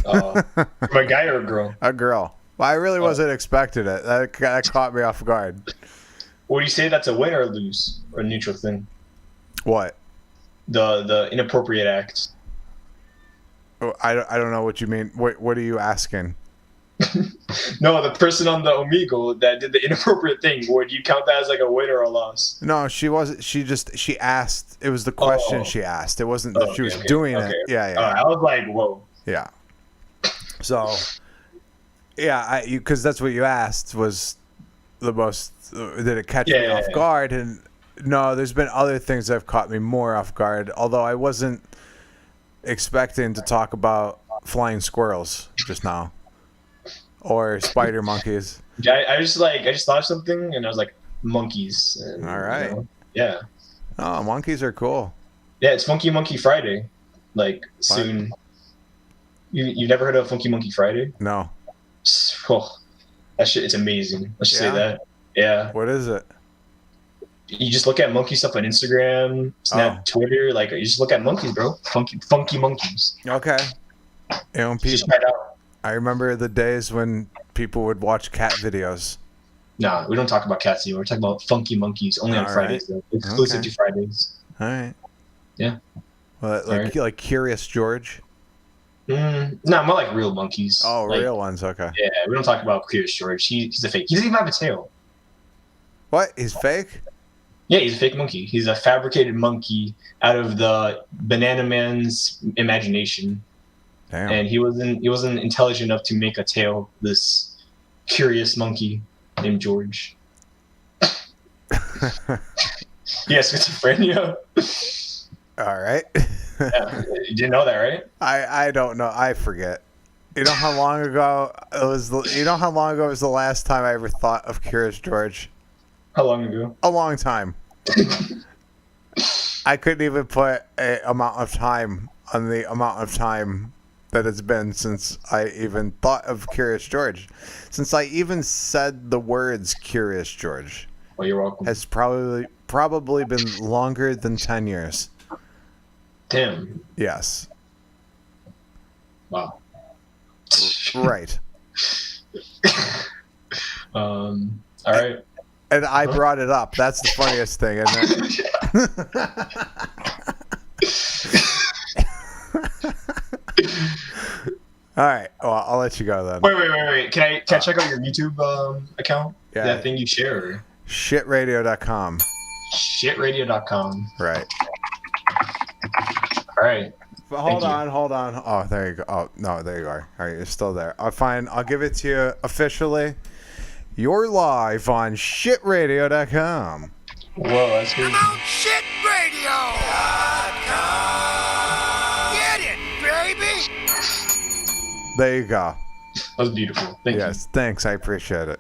A guy or a girl? A girl. Well, I really wasn't expecting it. That caught me off guard. Would you say that's a win or a lose or a neutral thing? What? The inappropriate act. Oh, I don't know what you mean. What are you asking? No, the person on the Omegle that did the inappropriate thing. Would you count that as like a win or a loss? No, she wasn't. She asked. It was the question she asked. It wasn't that she was doing it. Yeah. I was like, whoa. Yeah. So. Yeah, because that's what you asked was the most. Did it catch me off guard? And no, there's been other things that have caught me more off guard. Although I wasn't expecting to talk about flying squirrels just now, or spider monkeys. Yeah, I just thought of something and I was like monkeys. And, all right. Yeah. Oh, monkeys are cool. Yeah, it's Funky Monkey Friday, like soon. You never heard of Funky Monkey Friday? No. Oh, that shit, it's amazing. Let's just say that. Yeah. What is it? You just look at monkey stuff on Instagram, Snap, Twitter. Like you just look at monkeys, bro. Funky monkeys. Okay. Just try it out. I remember the days when people would watch cat videos. Nah, we don't talk about cats anymore. We're talking about funky monkeys only on Fridays. Though. Exclusive to Fridays. All right. Yeah. Well, like Curious George. No, more like real monkeys. Oh, like, real ones. Okay. Yeah, we don't talk about Curious George. He's a fake. He doesn't even have a tail. What? He's fake? Yeah, he's a fake monkey. He's a fabricated monkey out of the Banana Man's imagination. Damn. And he wasn't intelligent enough to make a tail. This curious monkey named George. Yeah, schizophrenia. All right. Yeah, you didn't know that, right? I don't know. I forget. You know how long ago it was? You know how long ago was the last time I ever thought of Curious George? How long ago? A long time. I couldn't even put an amount of time on the amount of time that it's been since I even thought of Curious George. Since I even said the words Curious George. Well, you're welcome. Has probably been longer than 10 years. Damn. Yes. Wow. Right. All right. And I brought it up. That's the funniest thing, isn't it? All right. Well, I'll let you go then. Wait. Can I check out your YouTube account? Yeah. That thing you share. Shitradio.com. Shitradio.com. Right. All right. But hold on. Oh, there you go. Oh, no, there you are. All right, you're still there. I'll give it to you officially. You're live on shitradio.com. Whoa, that's weird. Get it, baby! There you go. That was beautiful. Thank you. Yes, thanks. I appreciate it.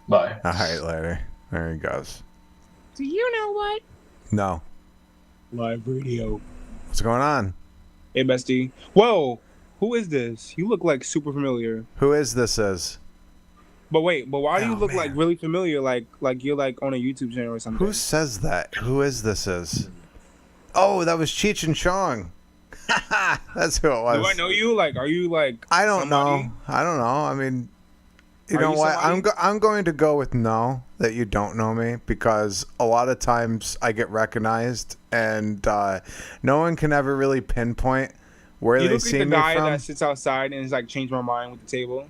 Bye. All right, later. There he goes. Do you know what? No. Live radio. What's going on? Hey, bestie. Whoa! Who is this? You look like super familiar. Who is this is? But why do you look like really familiar? Like you're like on a YouTube channel or something. Who says that? Who is this is? Oh, that was Cheech and Chong. That's who it was. Do I know you? Like, are you like? I don't know. I mean, you know what? I'm going to go with no, that you don't know me, because a lot of times I get recognized, and no one can ever really pinpoint where they see me from. You look like the guy that sits outside and is like, changed my mind with the table.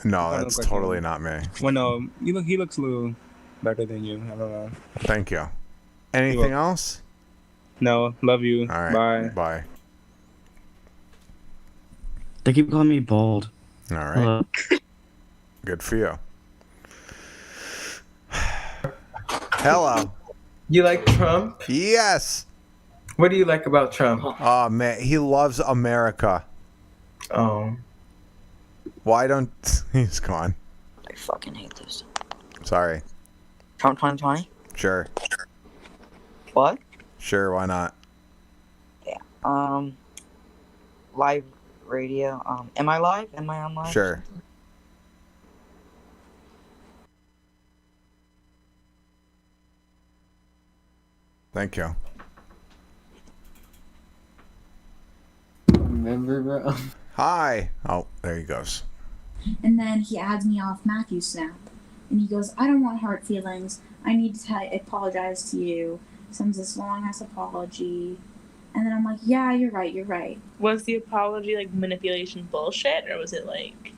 No, that's totally not me. Well, no, he looks a little better than you. I don't know. Thank you. Anything else? No, love you. All right. Bye. Bye. They keep calling me bald. All right. Good for you. Hello. You like Trump? Yes. What do you like about Trump? Oh, man. He loves America. Oh. Why don't... He's gone. I fucking hate this. Sorry. Trump 2020? Sure. What? Sure, why not? Yeah. Live radio. Am I live? Am I on live? Sure. Thank you. Remember, bro? Hi. Oh, there he goes. And then he adds me off Matthew's Snap. And he goes, I don't want hard feelings. I need to apologize to you. Sends this long-ass apology. And then I'm like, yeah, you're right. Was the apology, like, manipulation bullshit? Or was it, like...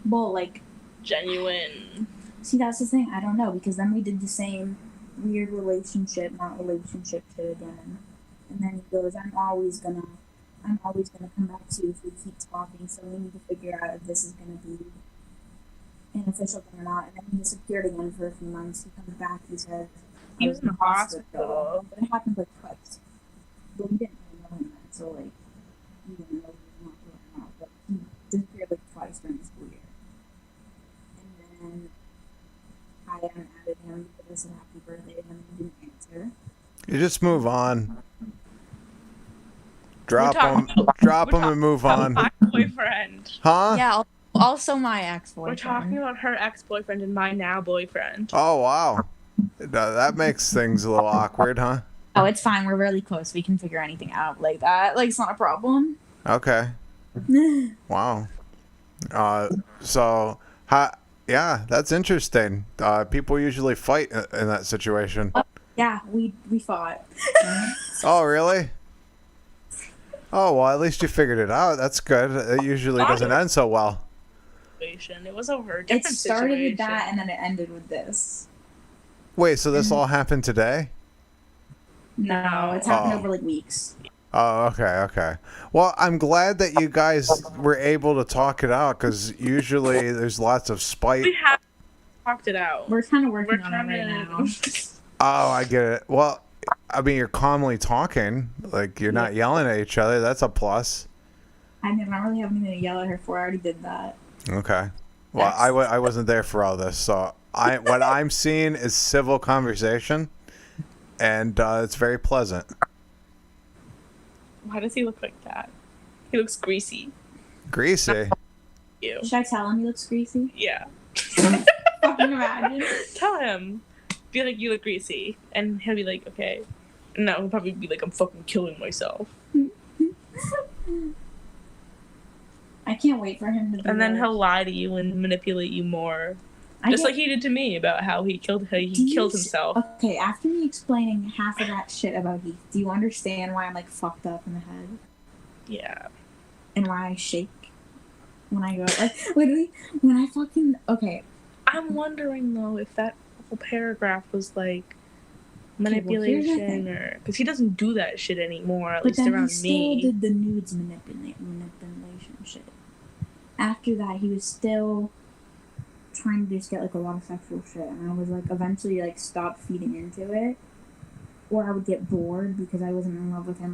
Well, like... genuine? See, that's the thing. I don't know. Because then we did the same weird relationship shit again. And then he goes, I'm always gonna come back to you if we keep talking, so we need to figure out if this is gonna be an official thing or not. And then he disappeared again for a few months. He comes back, he says He was in the hospital. But it happened like twice. But we didn't really know him then, so like we didn't know if he was not doing or not. But he disappeared like twice during the school year. And then I added him because I said happy birthday to him and he didn't answer. You just move on. Drop him and move on. My boyfriend. Huh? Yeah. Also my ex-boyfriend. We're talking about her ex-boyfriend and my now boyfriend. Oh, wow. That makes things a little awkward, huh? Oh, it's fine. We're really close. We can figure anything out like that. Like, it's not a problem. Okay. Wow. Yeah, that's interesting. People usually fight in that situation. Yeah, we fought. Oh, really? Oh, well, at least you figured it out. That's good. It usually doesn't end so well. It was over a different It started situation. with that, and then it ended with this. Wait, so this all happened today? No, it's happened over like weeks. Oh, okay. Well, I'm glad that you guys were able to talk it out, because usually there's lots of spite. We have talked it out. We're kind of working on it right now. Oh, I get it. Well, I mean, you're calmly talking. Like, you're not yelling at each other. That's a plus. I don't really have anything to yell at her for. I already did that. Okay. Well, I wasn't there for all this, so what I'm seeing is civil conversation, and it's very pleasant. Why does he look like that? He looks greasy. Greasy. You. Should I tell him he looks greasy? Yeah. Fucking imagine. Tell him. Be like, you look greasy. And he'll be like, okay. No, he'll probably be like, I'm fucking killing myself. I can't wait for him to be And then like, he'll lie to you and manipulate you more. I Just get- like he did to me about how he killed himself. Okay, after me explaining half of that shit about Heath, do you understand why I'm like fucked up in the head? Yeah. And why I shake when I go like literally when I fucking okay. I'm wondering though if that whole paragraph was like Okay, well, here's the manipulation thing. or because he doesn't do that shit anymore. At But least then around he still me. did the nudes manipulation shit. After that, he was still trying to just get like a lot of sexual shit, and I was like eventually like stopped feeding into it, or I would get bored because I wasn't in love with him.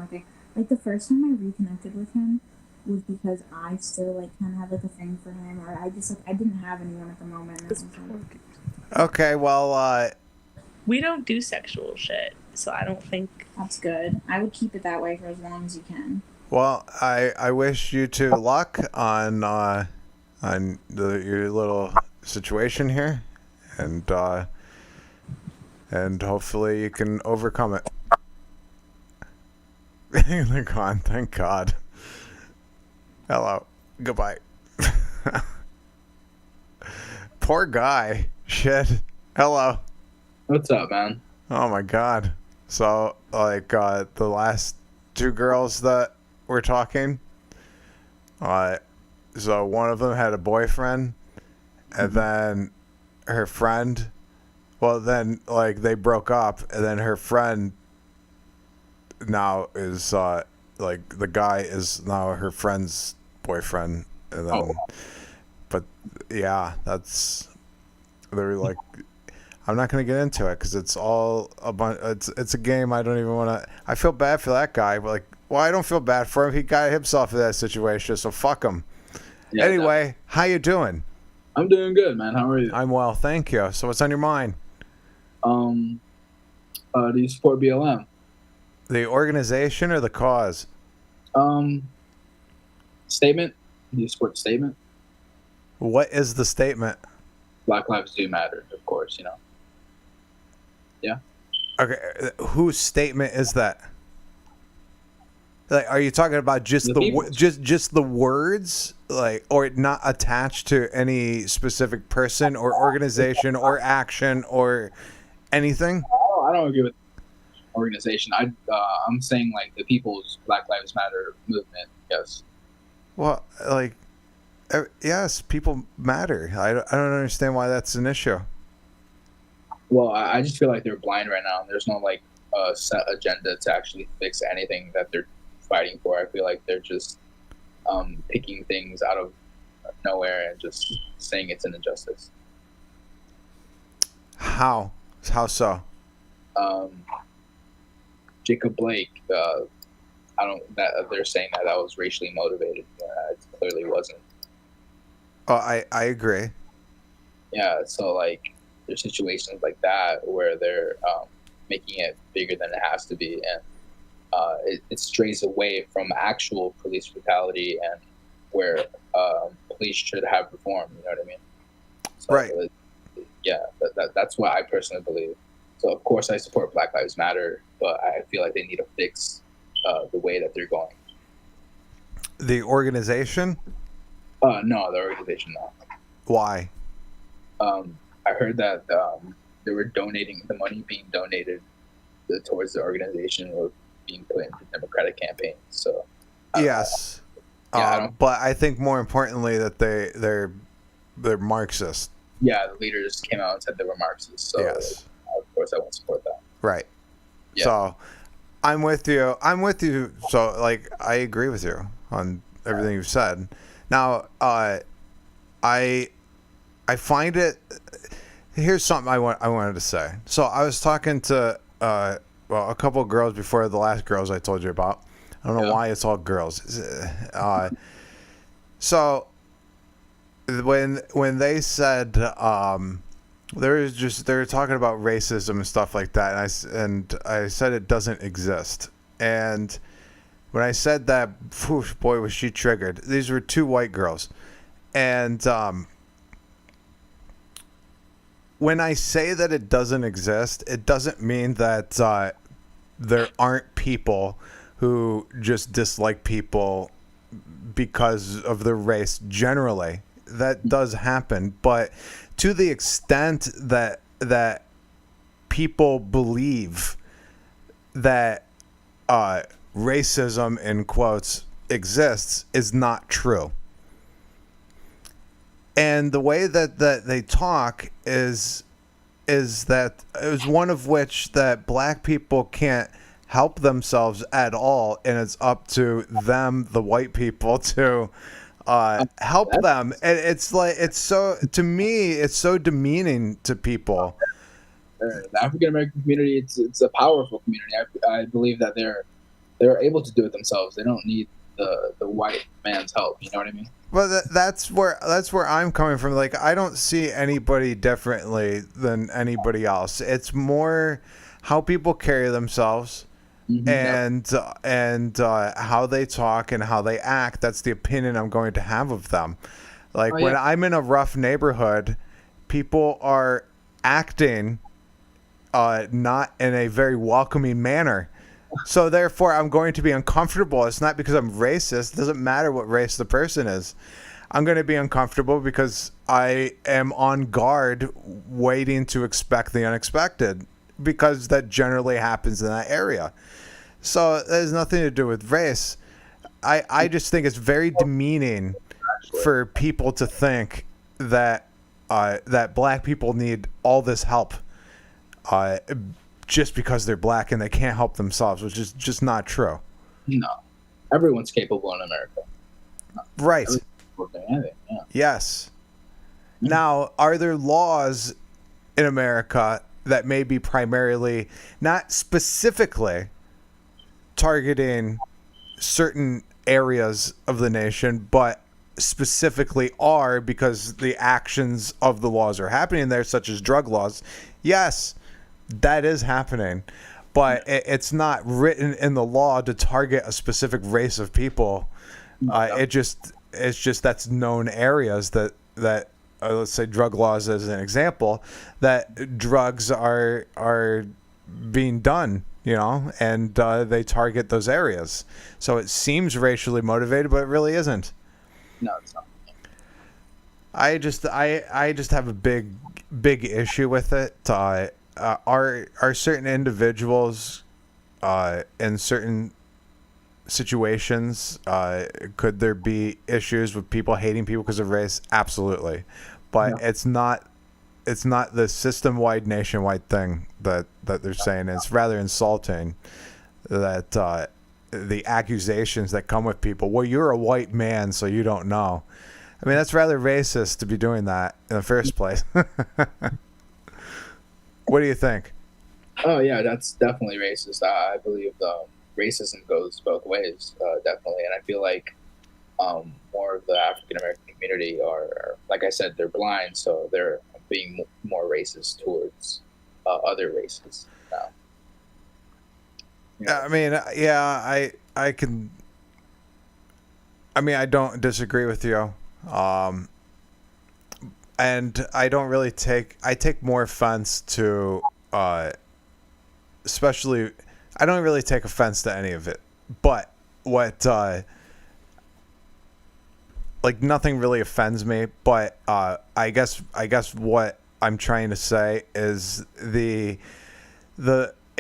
Like the first time I reconnected with him was because I still like kind of had like a thing for him, or I just like I didn't have anyone at the moment. And I was like, Okay, well, We don't do sexual shit, so I don't think that's good. I would keep it that way for as long as you can. well, I wish you two luck on your little situation here, and hopefully you can overcome it. They're gone, thank God. Hello, goodbye. Poor guy. Shit. Hello. What's up, man? Oh my God. So, like, the last two girls that were talking, so one of them had a boyfriend, and then her friend, well, then, like, they broke up, and then her friend now is, like, the guy is now her friend's boyfriend, and then, but, yeah, they're like, I'm not going to get into it because it's all a bunch. It's a game. I don't even want to. I feel bad for that guy, but like, well, I don't feel bad for him. He got himself in that situation, so fuck him. Yeah, anyway, how you doing? I'm doing good, man. How are you? I'm well, thank you. So what's on your mind? Do you support BLM? The organization or the cause? Statement. Do you support the statement? What is the statement? Black lives do matter, of course. You know. Yeah. Okay, whose statement is that? Like, are you talking about just just the words, like, or not attached to any specific person or organization or action or anything? Oh, I don't agree with organization. I'm saying like the people's Black Lives Matter movement. Yes. Well, like, yes, people matter. I don't understand why that's an issue. Well, I just feel like they're blind right now. There's no like set agenda to actually fix anything that they're fighting for. I feel like they're just picking things out of nowhere and just saying it's an injustice. How so? Jacob Blake. They're saying that was racially motivated. It clearly wasn't. Oh, I agree. Yeah, so like there's situations like that where they're making it bigger than it has to be, and it strays away from actual police brutality and where police should have reform. You know what I mean? So, right. Yeah, that's what I personally believe. So of course I support Black Lives Matter, but I feel like they need to fix the way that they're going. The organization? No, the organization, no. Why? I heard that they were donating, the money being donated towards the organization was being put into Democratic campaigns. So yes, but I think more importantly that they're Marxist. Yeah, the leaders came out and said they were Marxists. So yes, of course I won't support that. Right. Yeah. So I'm with you. So like I agree with you on everything you've said. Now, I find it. Here's something I wanted to say. So I was talking to a couple of girls before the last girls I told you about. I don't know why it's all girls. So when they said they were talking about racism and stuff like that, and I said it doesn't exist, and when I said that, whew, boy, was she triggered. These were two white girls. And when I say that it doesn't exist, it doesn't mean that there aren't people who just dislike people because of their race generally. That does happen. But to the extent that people believe that racism, in quotes, exists is not true. And the way that they talk is one of which that black people can't help themselves at all, and it's up to them, the white people, to help them. And it's like, it's so, to me, it's so demeaning to people. The African American community, it's a powerful community. I believe that they're able to do it themselves. They don't need the white man's help. You know what I mean? Well, that's where I'm coming from. Like, I don't see anybody differently than anybody else. It's more how people carry themselves, and how they talk and how they act. That's the opinion I'm going to have of them. Like, when I'm in a rough neighborhood, people are acting not in a very welcoming manner. So therefore, I'm going to be uncomfortable. It's not because I'm racist. It doesn't matter what race the person is. I'm going to be uncomfortable because I am on guard, waiting to expect the unexpected, because that generally happens in that area. So it has nothing to do with race. I just think it's very demeaning for people to think that that black people need all this help just because they're black and they can't help themselves, which is just not true. No. Everyone's capable in America. Right. Yeah. Yes. Now, are there laws in America that may be primarily, not specifically targeting certain areas of the nation, but specifically are because the actions of the laws are happening there, such as drug laws? Yes, that is happening, but it's not written in the law to target a specific race of people. It's just that's known areas that let's say drug laws as an example, that drugs are being done, you know, and they target those areas. So it seems racially motivated, but it really isn't. No, it's not. I just have a big issue with it. Are certain individuals in certain situations, could there be issues with people hating people because of race? Absolutely, but it's not the system-wide, nationwide thing that they're saying. It's rather insulting that the accusations that come with people. Well, you're a white man, so you don't know. I mean, that's rather racist to be doing that in the first place. What do you think? Oh yeah, that's definitely racist. I believe racism goes both ways, definitely, and I feel like more of the African American community are, like I said, they're blind, so they're being more racist towards other races now. You know? I mean, yeah, I can. I mean, I don't disagree with you. And I don't really I take more offense to, especially, I don't really take offense to any of it, but what, like, nothing really offends me, but, I guess what I'm trying to say is it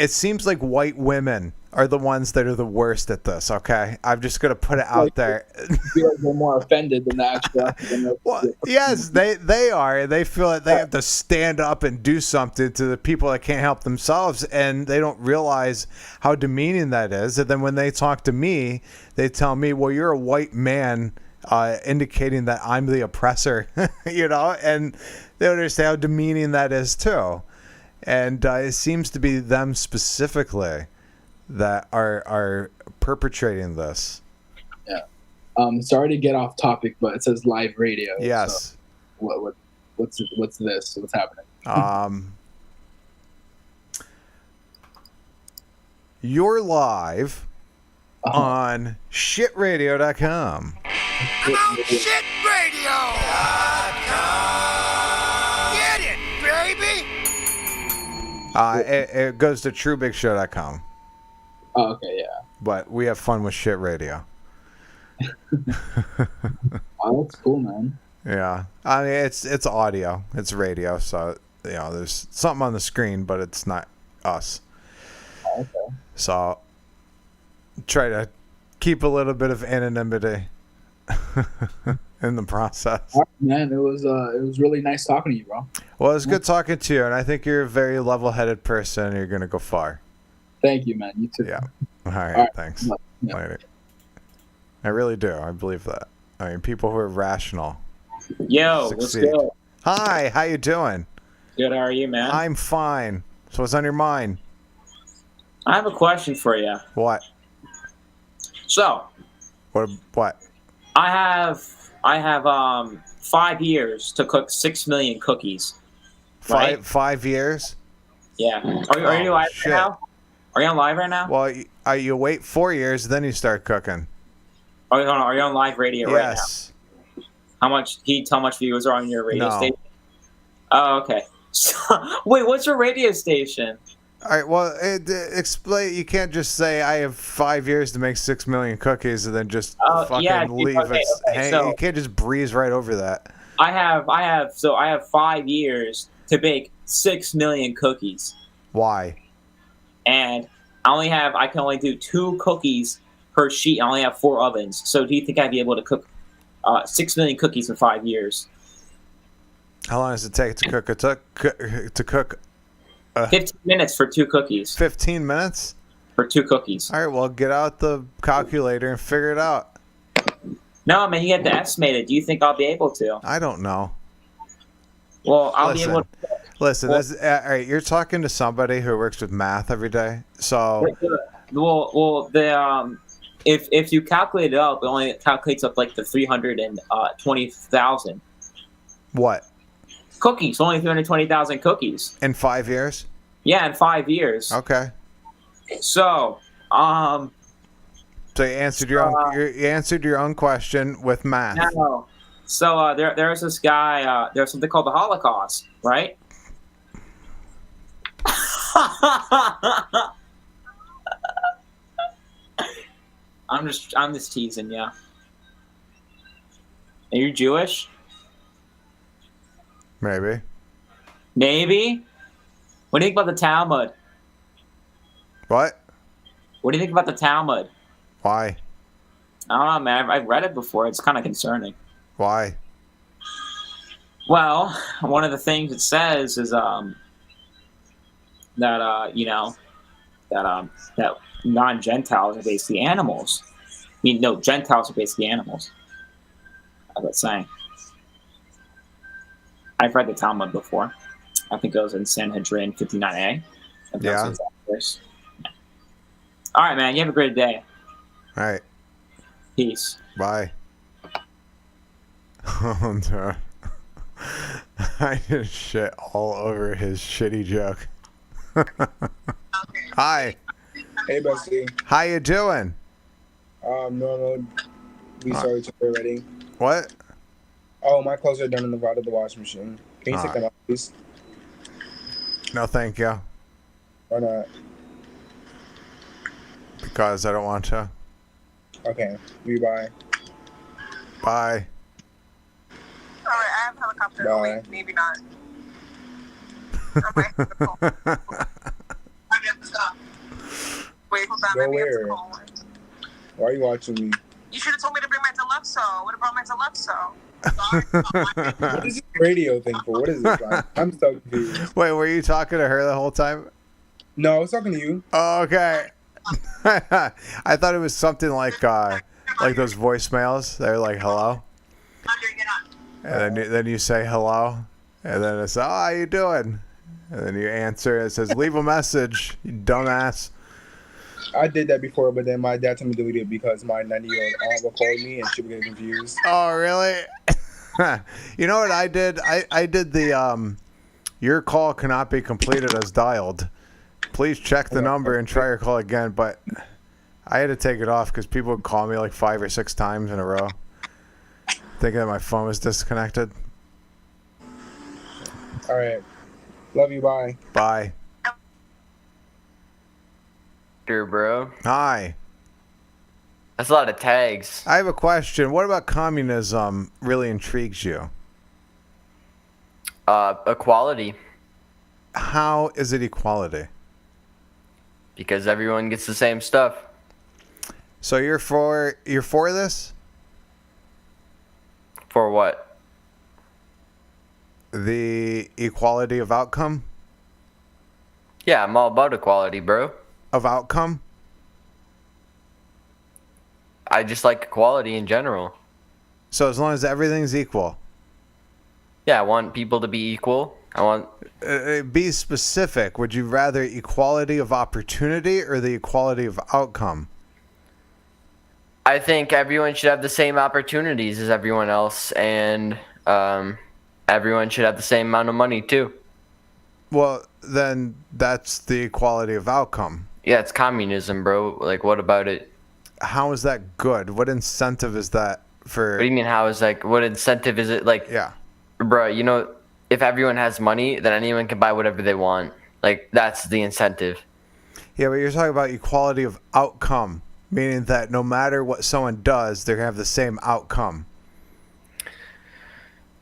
seems like white women are the ones that are the worst at this, okay? I'm just going to put it out there. I feel like they're more offended than the actual. Well, yes, they are. They feel like they have to stand up and do something to the people that can't help themselves, and they don't realize how demeaning that is. And then when they talk to me, they tell me, well, you're a white man, indicating that I'm the oppressor, you know? And they don't understand how demeaning that is, too. And it seems to be them specifically that are perpetrating this. Yeah. Sorry to get off topic, but it says live radio. Yes. So what's this? What's happening? You're live on shitradio.com. Shitradio.com. Get it, baby. It goes to TreubigShow.com. Oh, okay, yeah. But we have fun with Shit Radio. Oh, that's cool, man. Yeah, I mean it's audio, it's radio, so there's something on the screen, but it's not us. Oh, okay. So try to keep a little bit of anonymity in the process. All right, man, it was really nice talking to you, bro. Well, it was good talking to you, and I think you're a very level-headed person. And you're gonna go far. Thank you, man. You too. Yeah. All right. Thanks. Yeah. Later. I really do. I believe that. I mean, people who are rational. Yo, succeed. what's good? Hi, how you doing? Good, how are you, man? I'm fine. So what's on your mind? I have a question for you. What? So. What? I have 5 years to cook 6 million cookies. Right? 5 years? Yeah. Are you live right now? Are you on live right now? Well, you wait 4 years, then you start cooking. Are you on live radio right now? Yes. How much? Can you tell how much viewers are on your radio No. station? Oh, okay. So, wait, what's your radio station? All right. Well, explain. You can't just say I have 5 years to make 6 million cookies and then just fucking leave. So you can't just breeze right over that. I have 5 years to bake 6 million cookies, Why? and I can only do 2 cookies per sheet. I only have 4 ovens. So do you think I'd be able to cook 6 million cookies in 5 years? How long does it take to cook? 15 minutes for 2 cookies. 15 minutes? For 2 cookies. All right, well, get out the calculator and figure it out. No, man, you have to estimate it. Do you think I'll be able to? I don't know. Well, I'll be able to. Listen, all right, you're talking to somebody who works with math every day. So, if you calculate it up, it only calculates up like the 320,000. What? Cookies, only 320,000 cookies. In 5 years? Yeah, in 5 years. Okay. So, So you answered your own question with math. No. So there's this guy. There's something called the Holocaust, right? I'm just teasing, yeah. Are you Jewish? Maybe. Maybe. What do you think about the Talmud? What? What do you think about the Talmud? Why? I don't know, man. I've read it before. It's kind of concerning. Why? Well, one of the things it says is that non-Gentiles are basically animals. I mean, no, Gentiles are basically animals. How's that saying? I've read the Talmud before. I think it was in Sanhedrin 59a. Yeah. All right, man. You have a great day. All right. Peace. Bye. Oh, no. I just shit all over his shitty joke. Hi. Hey, bestie. How you doing? Normal. We started already. What? Oh, my clothes are done in the out of the washing machine. Can you take them out, please? No, thank you. Why not? Because I don't want to. Okay. Bye. Bye. Alright, I have a helicopter. Bye. Oh, wait, maybe not. Wait, hold on. Go Let me where? answer the phone. Why are you watching me? You should have told me to bring my Deluxo. I would have brought my Deluxo. What is this radio thing for? What is this? I'm so confused. Wait, were you talking to her the whole time? No, I was talking to you. Oh, okay. I thought it was something like those voicemails. They're like, hello. And then you say hello. And then it's, oh, how you doing? And then you answer. It says, leave a message, you dumbass. I did that before, but then my dad told me to delete it because my 90-year-old aunt would call me and she would get confused. Oh, really? You know what I did? I did the, your call cannot be completed as dialed. Please check the number and try your call again. But I had to take it off because people would call me like 5 or 6 times in a row, thinking that my phone was disconnected. All right. Love you. Bye. Bye. Sure, bro. Hi. That's a lot of tags. I have a question. What about communism really intrigues you? Equality. How is it equality? Because everyone gets the same stuff. So you're for this? For what? The equality of outcome? Yeah, I'm all about equality, bro. Of outcome? I just like equality in general. So as long as everything's equal? Yeah, I want people to be equal. I want... be specific. Would you rather equality of opportunity or the equality of outcome? I think everyone should have the same opportunities as everyone else, and everyone should have the same amount of money, too. Well, then that's the equality of outcome. Yeah, it's communism, bro. Like, what about it? How is that good? What incentive is that for... What do you mean, how is that... What incentive is it? Like, yeah. Bro, you know, if everyone has money, then anyone can buy whatever they want. Like, that's the incentive. Yeah, but you're talking about equality of outcome, meaning that no matter what someone does, they're going to have the same outcome.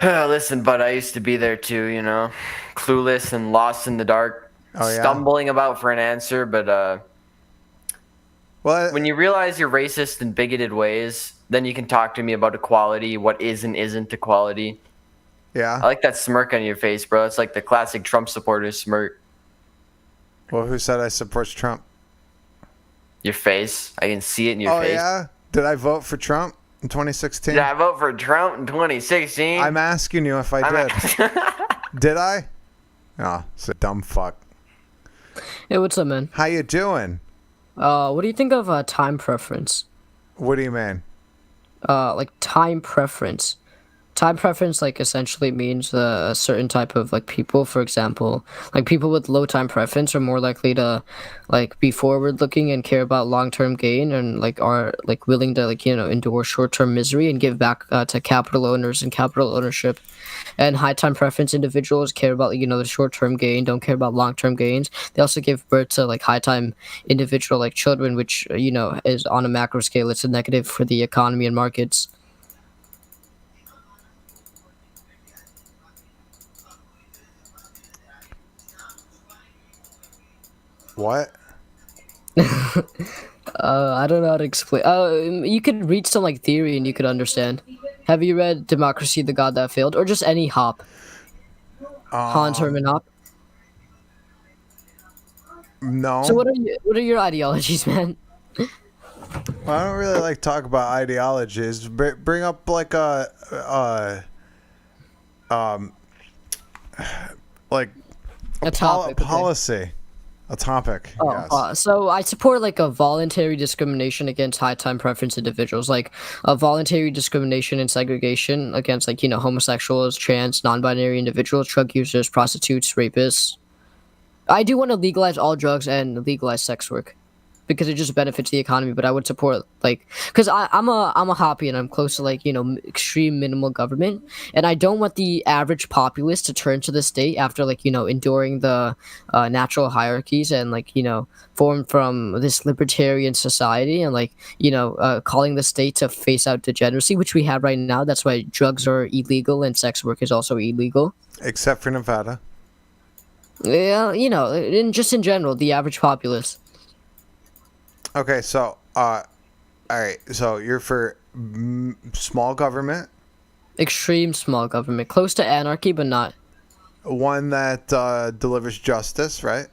Listen, bud, I used to be there too, you know, clueless and lost in the dark, stumbling about for an answer, but when you realize you're racist in bigoted ways, then you can talk to me about equality, what is and isn't equality. Yeah. I like that smirk on your face, bro. It's like the classic Trump supporter smirk. Well, who said I support Trump? Your face. I can see it in your face. Oh, yeah? Did I vote for Trump in 2016? Did I vote for Trump in 2016? I'm asking you if I did. Did I? Oh, it's a dumb fuck. Hey, what's up, man? How you doing? What do you think of time preference? What do you mean? Like time preference. Time preference, like, essentially means a certain type of, like, people. For example, like, people with low time preference are more likely to, like, be forward-looking and care about long-term gain and, like, are, like, willing to, like, you know, endure short-term misery and give back to capital owners and capital ownership. And high time preference individuals care about, you know, the short-term gain, don't care about long-term gains. They also give birth to, like, high time individual, like, children, which, you know, is on a macro scale, it's a negative for the economy and markets. What? I don't know how to explain. You could read some, like, theory and you could understand. Have you read Democracy, the God That Failed? Or just any Hop? Hans Hermann Hop? No. So what are your ideologies, man? Well, I don't really like talk about ideologies. Bring up like like a topic, policy. A topic. Yes. So I support, like, a voluntary discrimination against high time preference individuals, like a voluntary discrimination and segregation against, like, you know, homosexuals, trans, non-binary individuals, drug users, prostitutes, rapists. I do want to legalize all drugs and legalize sex work because it just benefits the economy. But I would support, like, because I'm a hoppy and I'm close to, like, you know, extreme minimal government, and I don't want the average populace to turn to the state after, like, you know, enduring the natural hierarchies and, like, you know, formed from this libertarian society and, like, you know, calling the state to face out degeneracy, which we have right now. That's why drugs are illegal and sex work is also illegal. Except for Nevada. Yeah, you know, just in general, the average populace. Okay, so, all right, so you're for small government? Extreme small government. Close to anarchy, but not. One that delivers justice, right?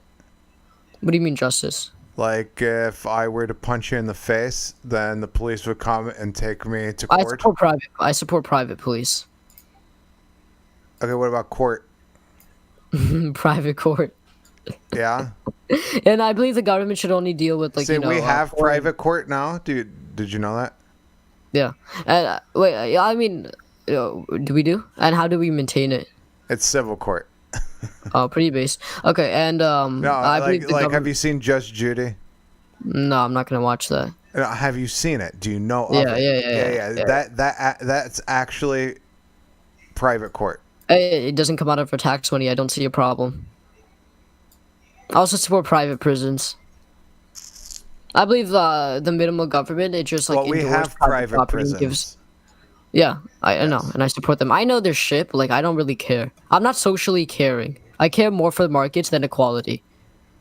What do you mean justice? Like, if I were to punch you in the face, then the police would come and take me to court? I support private police. Okay, what about court? Private court. Yeah? And I believe the government should only deal with, like, See, you know... we have private court now? Did you know that? Yeah. And, wait, I mean, do we do? And how do we maintain it? It's civil court. Oh, pretty base. Okay, and, No, I believe the like, government... have you seen Just Judy? No, I'm not gonna watch that. Have you seen it? Do you know Yeah, of it? yeah. That's actually private court. It doesn't come out of our tax money. I don't see a problem. I also support private prisons. I believe the minimal government, it just like we endorses have private property and prisons. gives. Yeah, I know, and I support them. I know they're shit, but like I don't really care. I'm not socially caring. I care more for the markets than equality.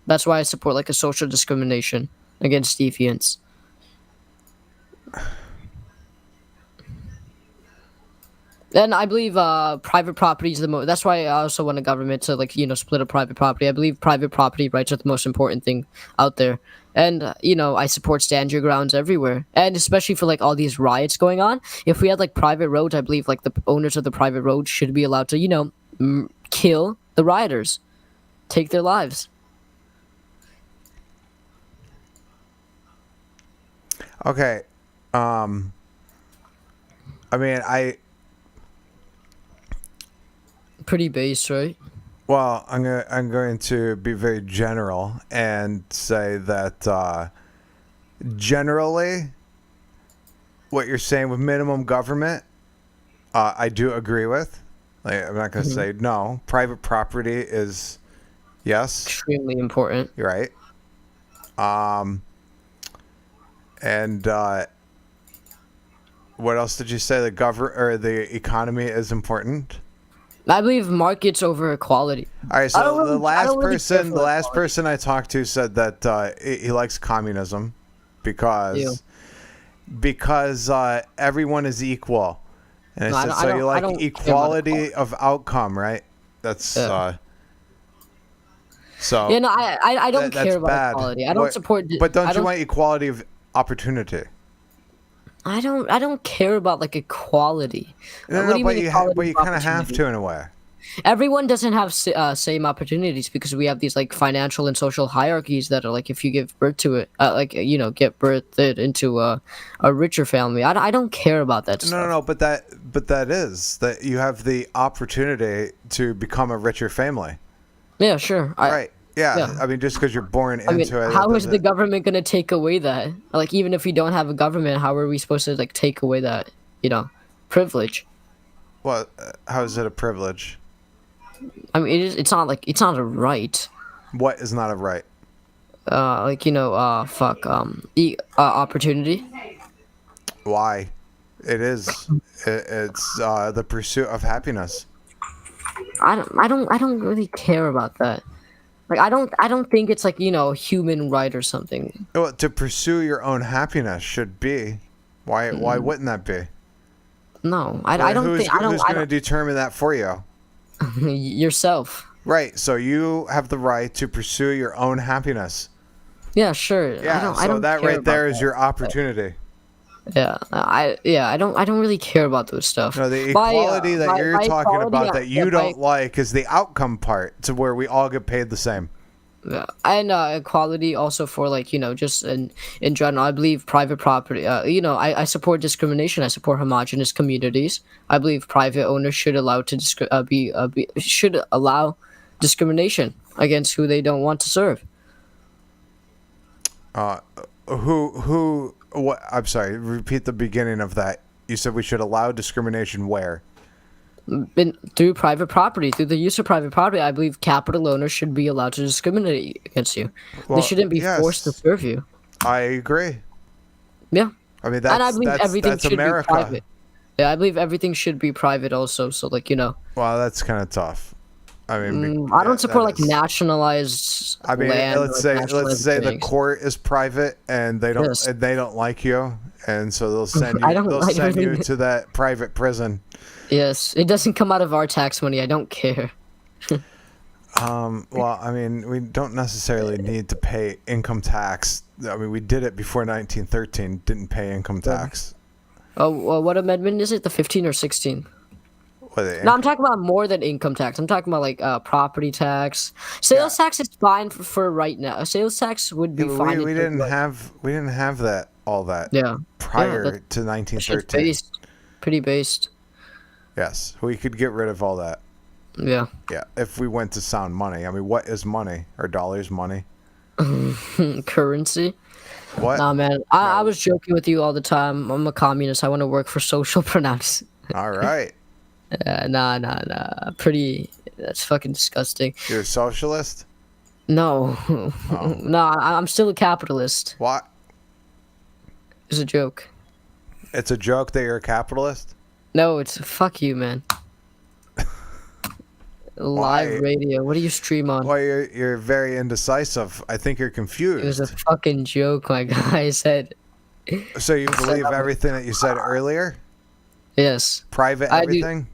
That's why I support like a social discrimination against deviants. And I believe private property is the most. That's why I also want a government to like split up private property. I believe private property rights are the most important thing out there. And I support stand your grounds everywhere, and especially for like all these riots going on. If we had like private roads, I believe like the owners of the private roads should be allowed to kill the rioters, take their lives. Okay, I mean pretty base, right? Well, I'm going to be very general and say that generally, what you're saying with minimum government, I do agree with. Like, I'm not going to say no. Private property is, yes, extremely important. You're right. And what else did you say? The economy is important. I believe markets over equality. All right, so the last person I talked to said that he likes communism because everyone is equal, and you like equality of outcome, right? That's so. Yeah, no, I don't care about equality. I don't support. But don't you want equality of opportunity? I don't care about like equality. No, but you kind of have to in a way. Everyone doesn't have same opportunities because we have these like financial and social hierarchies that are like if you give birth to it, get birthed into a richer family. I don't care about that stuff. No, but that is that you have the opportunity to become a richer family. Yeah, sure. Right. Yeah, I mean, just because you're born into it. How is the government going to take away that? Like, even if we don't have a government, how are we supposed to like take away that, privilege? Well, how is it a privilege? I mean, it's not a right. What is not a right? Opportunity. Why? It is. It's the pursuit of happiness. I don't really care about that. Like I don't think it's like human right or something. Well, to pursue your own happiness should be. Why wouldn't that be? No, I don't think. Who's going to determine that for you? Yourself. Right. So you have the right to pursue your own happiness. Yeah, sure. Yeah. I don't that care right there about is your opportunity. Yeah, I don't really care about those stuff. No, the equality that you're talking about that you don't like is the outcome part, to where we all get paid the same. Yeah, and equality also for like just in general. I believe private property. I support discrimination. I support homogenous communities. I believe private owners should allow should allow discrimination against who they don't want to serve. Who? What? I'm sorry. Repeat the beginning of that. You said we should allow discrimination where? Through private property, through the use of private property. I believe capital owners should be allowed to discriminate against you. They shouldn't be forced to serve you. I agree. Yeah. I mean, that's America. Be private. Yeah, I believe everything should be private also. So like Well, that's kind of tough. I mean, I don't support like nationalized. I mean, land let's say the court is private and they don't like you, and so they'll send you to that private prison. Yes, it doesn't come out of our tax money. I don't care. Well, I mean, we don't necessarily need to pay income tax. I mean, we did it before 1913. Didn't pay income tax. Oh, well, what amendment is it? The 15 or 16? No, I'm talking about more than income tax. I'm talking about like property tax. Sales tax is fine for right now. Sales tax would be fine. We didn't have that prior to 1913. Pretty based. Yes, we could get rid of all that. Yeah. Yeah, if we went to sound money. I mean, what is money? Are dollars money? Currency. What? Nah, man. I was joking with you all the time. I'm a communist. I want to work for social pronouns. All right. Nah. That's fucking disgusting. You're a socialist? No. No, I'm still a capitalist. What? It's a joke. It's a joke that you're a capitalist? No, it's fuck you, man. Live radio. What do you stream on? Well, you're very indecisive. I think you're confused. It was a fucking joke, my guy. I said. So you believe everything that you said earlier? Yes. Private everything?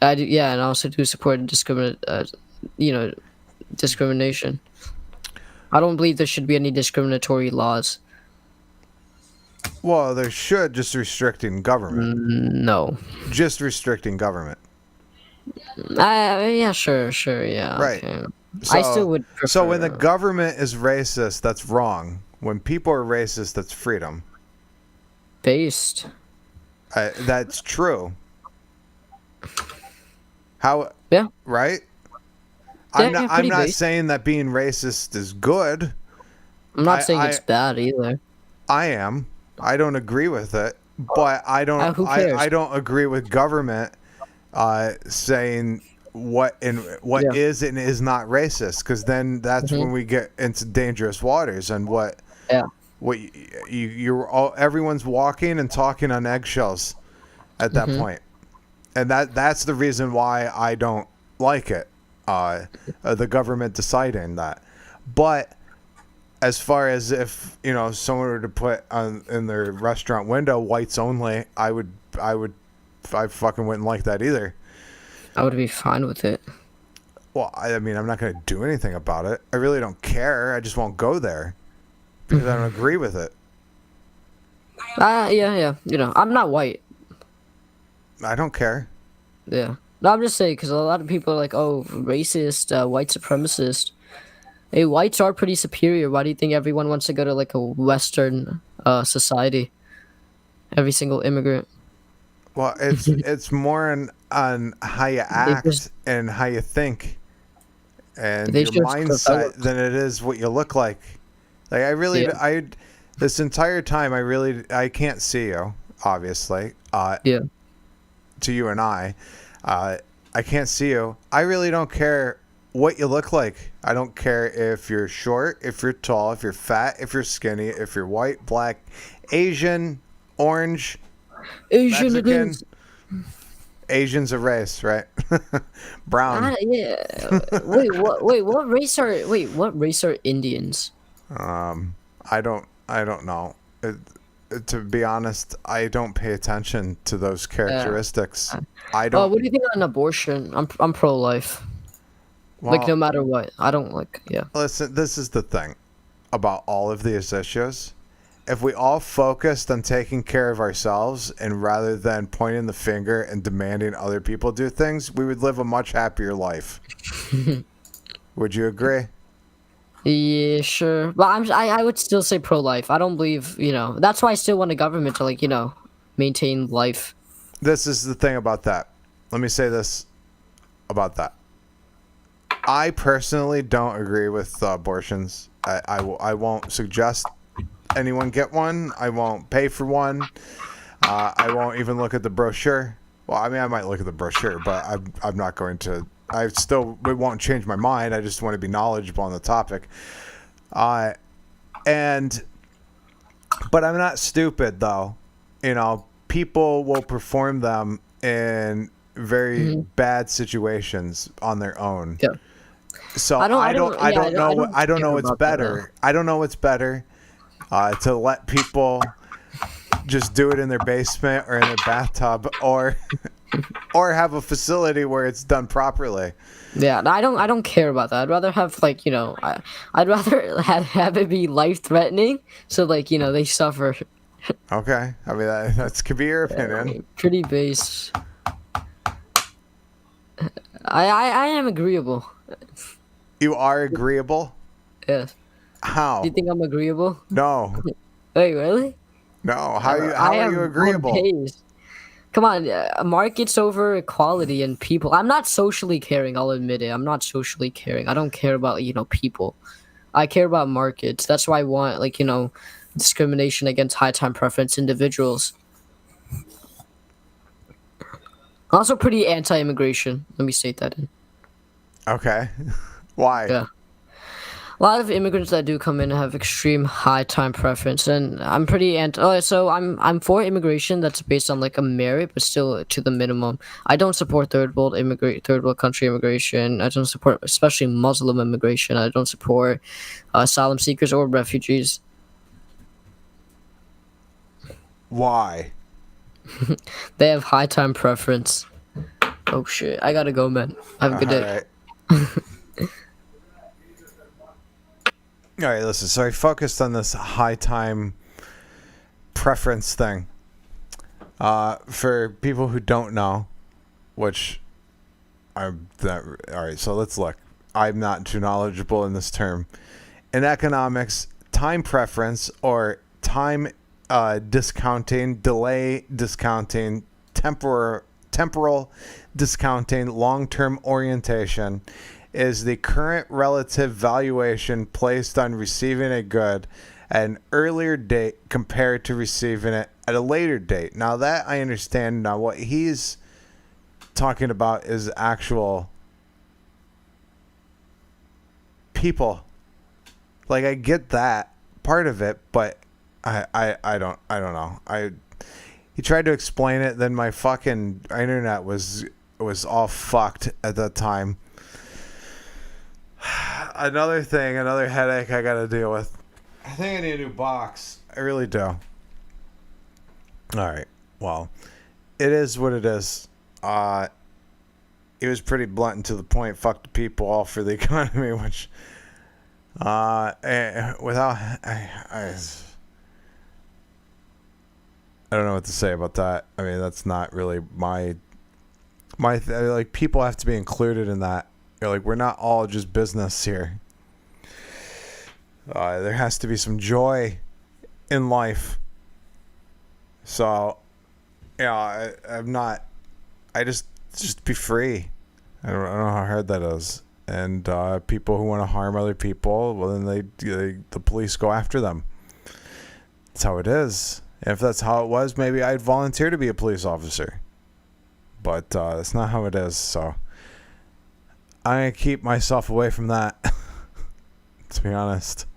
I do. Yeah, and I also do support discrimination. I don't believe there should be any discriminatory laws. Well, there should, just restricting government. No. Just restricting government. Yeah, sure, yeah. Right. Okay. So, I still would prefer... So when the government is racist, that's wrong. When people are racist, that's freedom. Based. That's true. How? Yeah. Right? Yeah, I'm not saying that being racist is good. I'm not saying it's bad either. I am. I don't agree with it, but I don't. Who cares? I don't agree with government saying what is and is not racist, because then that's when we get into dangerous waters. And what you're all, everyone's walking and talking on eggshells at that point. And that's the reason why I don't like it. The government deciding that. But as far as if someone were to put in their restaurant window whites only, I fucking wouldn't like that either. I would be fine with it. Well, I mean, I'm not going to do anything about it. I really don't care. I just won't go there because I don't agree with it. Yeah. I'm not white. I don't care. Yeah. No, I'm just saying, because a lot of people are like, oh, racist, white supremacist. Hey, whites are pretty superior. Why do you think everyone wants to go to, like, a Western society? Every single immigrant. Well, it's more on how you act and how you think and your mindset than it is what you look like. Like, this entire time, I can't see you, obviously. To you and I can't see you. I really don't care what you look like. I don't care if you're short, if you're tall, if you're fat, if you're skinny, if you're white, black, Asian, orange, Mexican. Asian's a race, right? Brown. Yeah. What race are Indians? I don't know. To be honest, I don't pay attention to those characteristics. I don't. What do you think on abortion? I'm pro-life. Well, like, no matter what, I don't like. Yeah. Listen, this is the thing about all of these issues. If we all focused on taking care of ourselves and rather than pointing the finger and demanding other people do things, we would live a much happier life. Would you agree? Yeah, sure. But I would still say pro-life. I don't believe, that's why I still want a government to, maintain life. This is the thing about that. Let me say this about that. I personally don't agree with abortions. I won't suggest anyone get one. I won't pay for one. I won't even look at the brochure. Well, I mean, I might look at the brochure, but I'm not going to. It won't change my mind. I just want to be knowledgeable on the topic. But I'm not stupid, though. People will perform them in very bad situations on their own. Yeah. So I don't know what's better. I don't know what's better to let people just do it in their basement or in their bathtub or have a facility where it's done properly. Yeah, I don't care about that. I'd rather have I'd rather have it be life threatening, so they suffer. Okay, I mean that could be your opinion. Pretty base. I am agreeable. You are agreeable? Yes. How? Do you think I'm agreeable? No. Wait, really? No. How are you agreeable? Come on, markets over equality and people. I'm not socially caring, I'll admit it. I'm not socially caring. I don't care about, people. I care about markets. That's why I want, discrimination against high time preference individuals. Also pretty anti-immigration. Let me state that in. Okay. Why? Yeah. A lot of immigrants that do come in have extreme high time preference, and I'm pretty so I'm for immigration that's based on like a merit, but still to the minimum. I don't support third world country immigration. I don't support especially Muslim immigration. I don't support asylum seekers or refugees. Why? They have high time preference. Oh shit! I gotta go, man. Have a good day. All right, listen. So I focused on this high time preference thing. For people who don't know, which I'm not. All right, so let's look. I'm not too knowledgeable in this term. In economics, time preference or time discounting, delay discounting, temporal discounting, long-term orientation is the current relative valuation placed on receiving a good at an earlier date compared to receiving it at a later date. Now that I understand. Now what he's talking about is actual people. Like, I get that part of it, but I don't know. He tried to explain it, then my fucking internet was all fucked at that time. Another headache I gotta deal with. I think I need a new box. I really do. Alright, well, it is what it is. It was pretty blunt and to the point. Fuck the people, all for the economy, which without I don't know what to say about that. I mean, that's not really my like, people have to be included in that. You're like, we're not all just business here. There has to be some joy in life. So, I'm not. I just be free. I don't know how hard that is. And people who want to harm other people, well, then the police go after them. That's how it is. If that's how it was, maybe I'd volunteer to be a police officer. But that's not how it is, so I'm going to keep myself away from that, to be honest.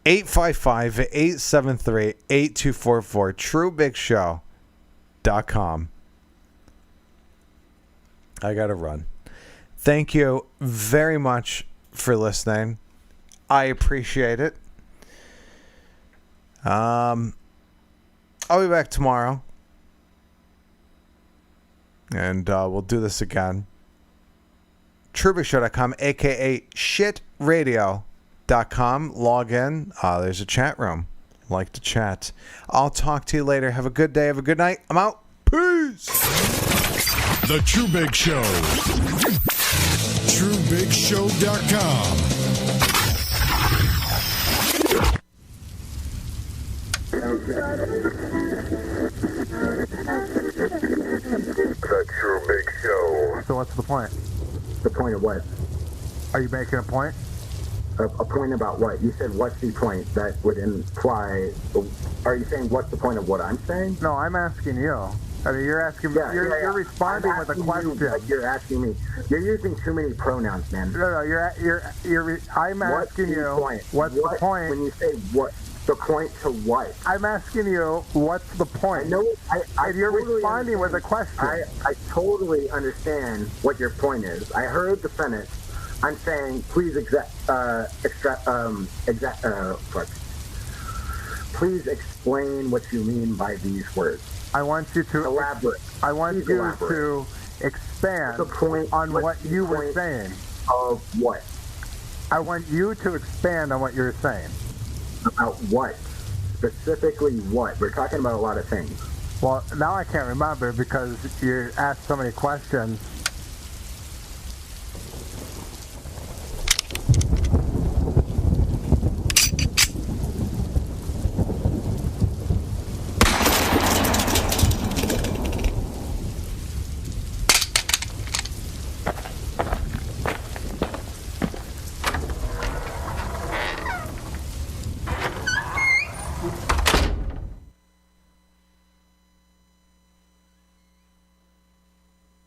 855-873-8244, TrueBigShow.com. I got to run. Thank you very much for listening. I appreciate it. I'll be back tomorrow. And we'll do this again. TrueBigShow.com, a.k.a. shitradio.com. Log in. There's a chat room. Like to chat. I'll talk to you later. Have a good day. Have a good night. I'm out. Peace. The True Big Show. TrueBigShow.com. The True Big Show. So what's the point? The point of what? Are you making a point? A point about what? You said what's the point? That would imply... Are you saying what's the point of what I'm saying? No, I'm asking you. I mean, you're asking me. You're responding with a question. You're asking me. You're using too many pronouns, man. No. I'm asking you. What's the point? When you say what? The point to what? I'm asking you, what's the point? I know. And you're totally responding with a question. I totally understand what your point is. I heard the sentence. I'm saying, please please explain what you mean by these words. I want you to elaborate. I want you to expand on what you were saying. Of what? I want you to expand on what you're saying. About what? Specifically what? We're talking about a lot of things. Well, now I can't remember because you asked so many questions.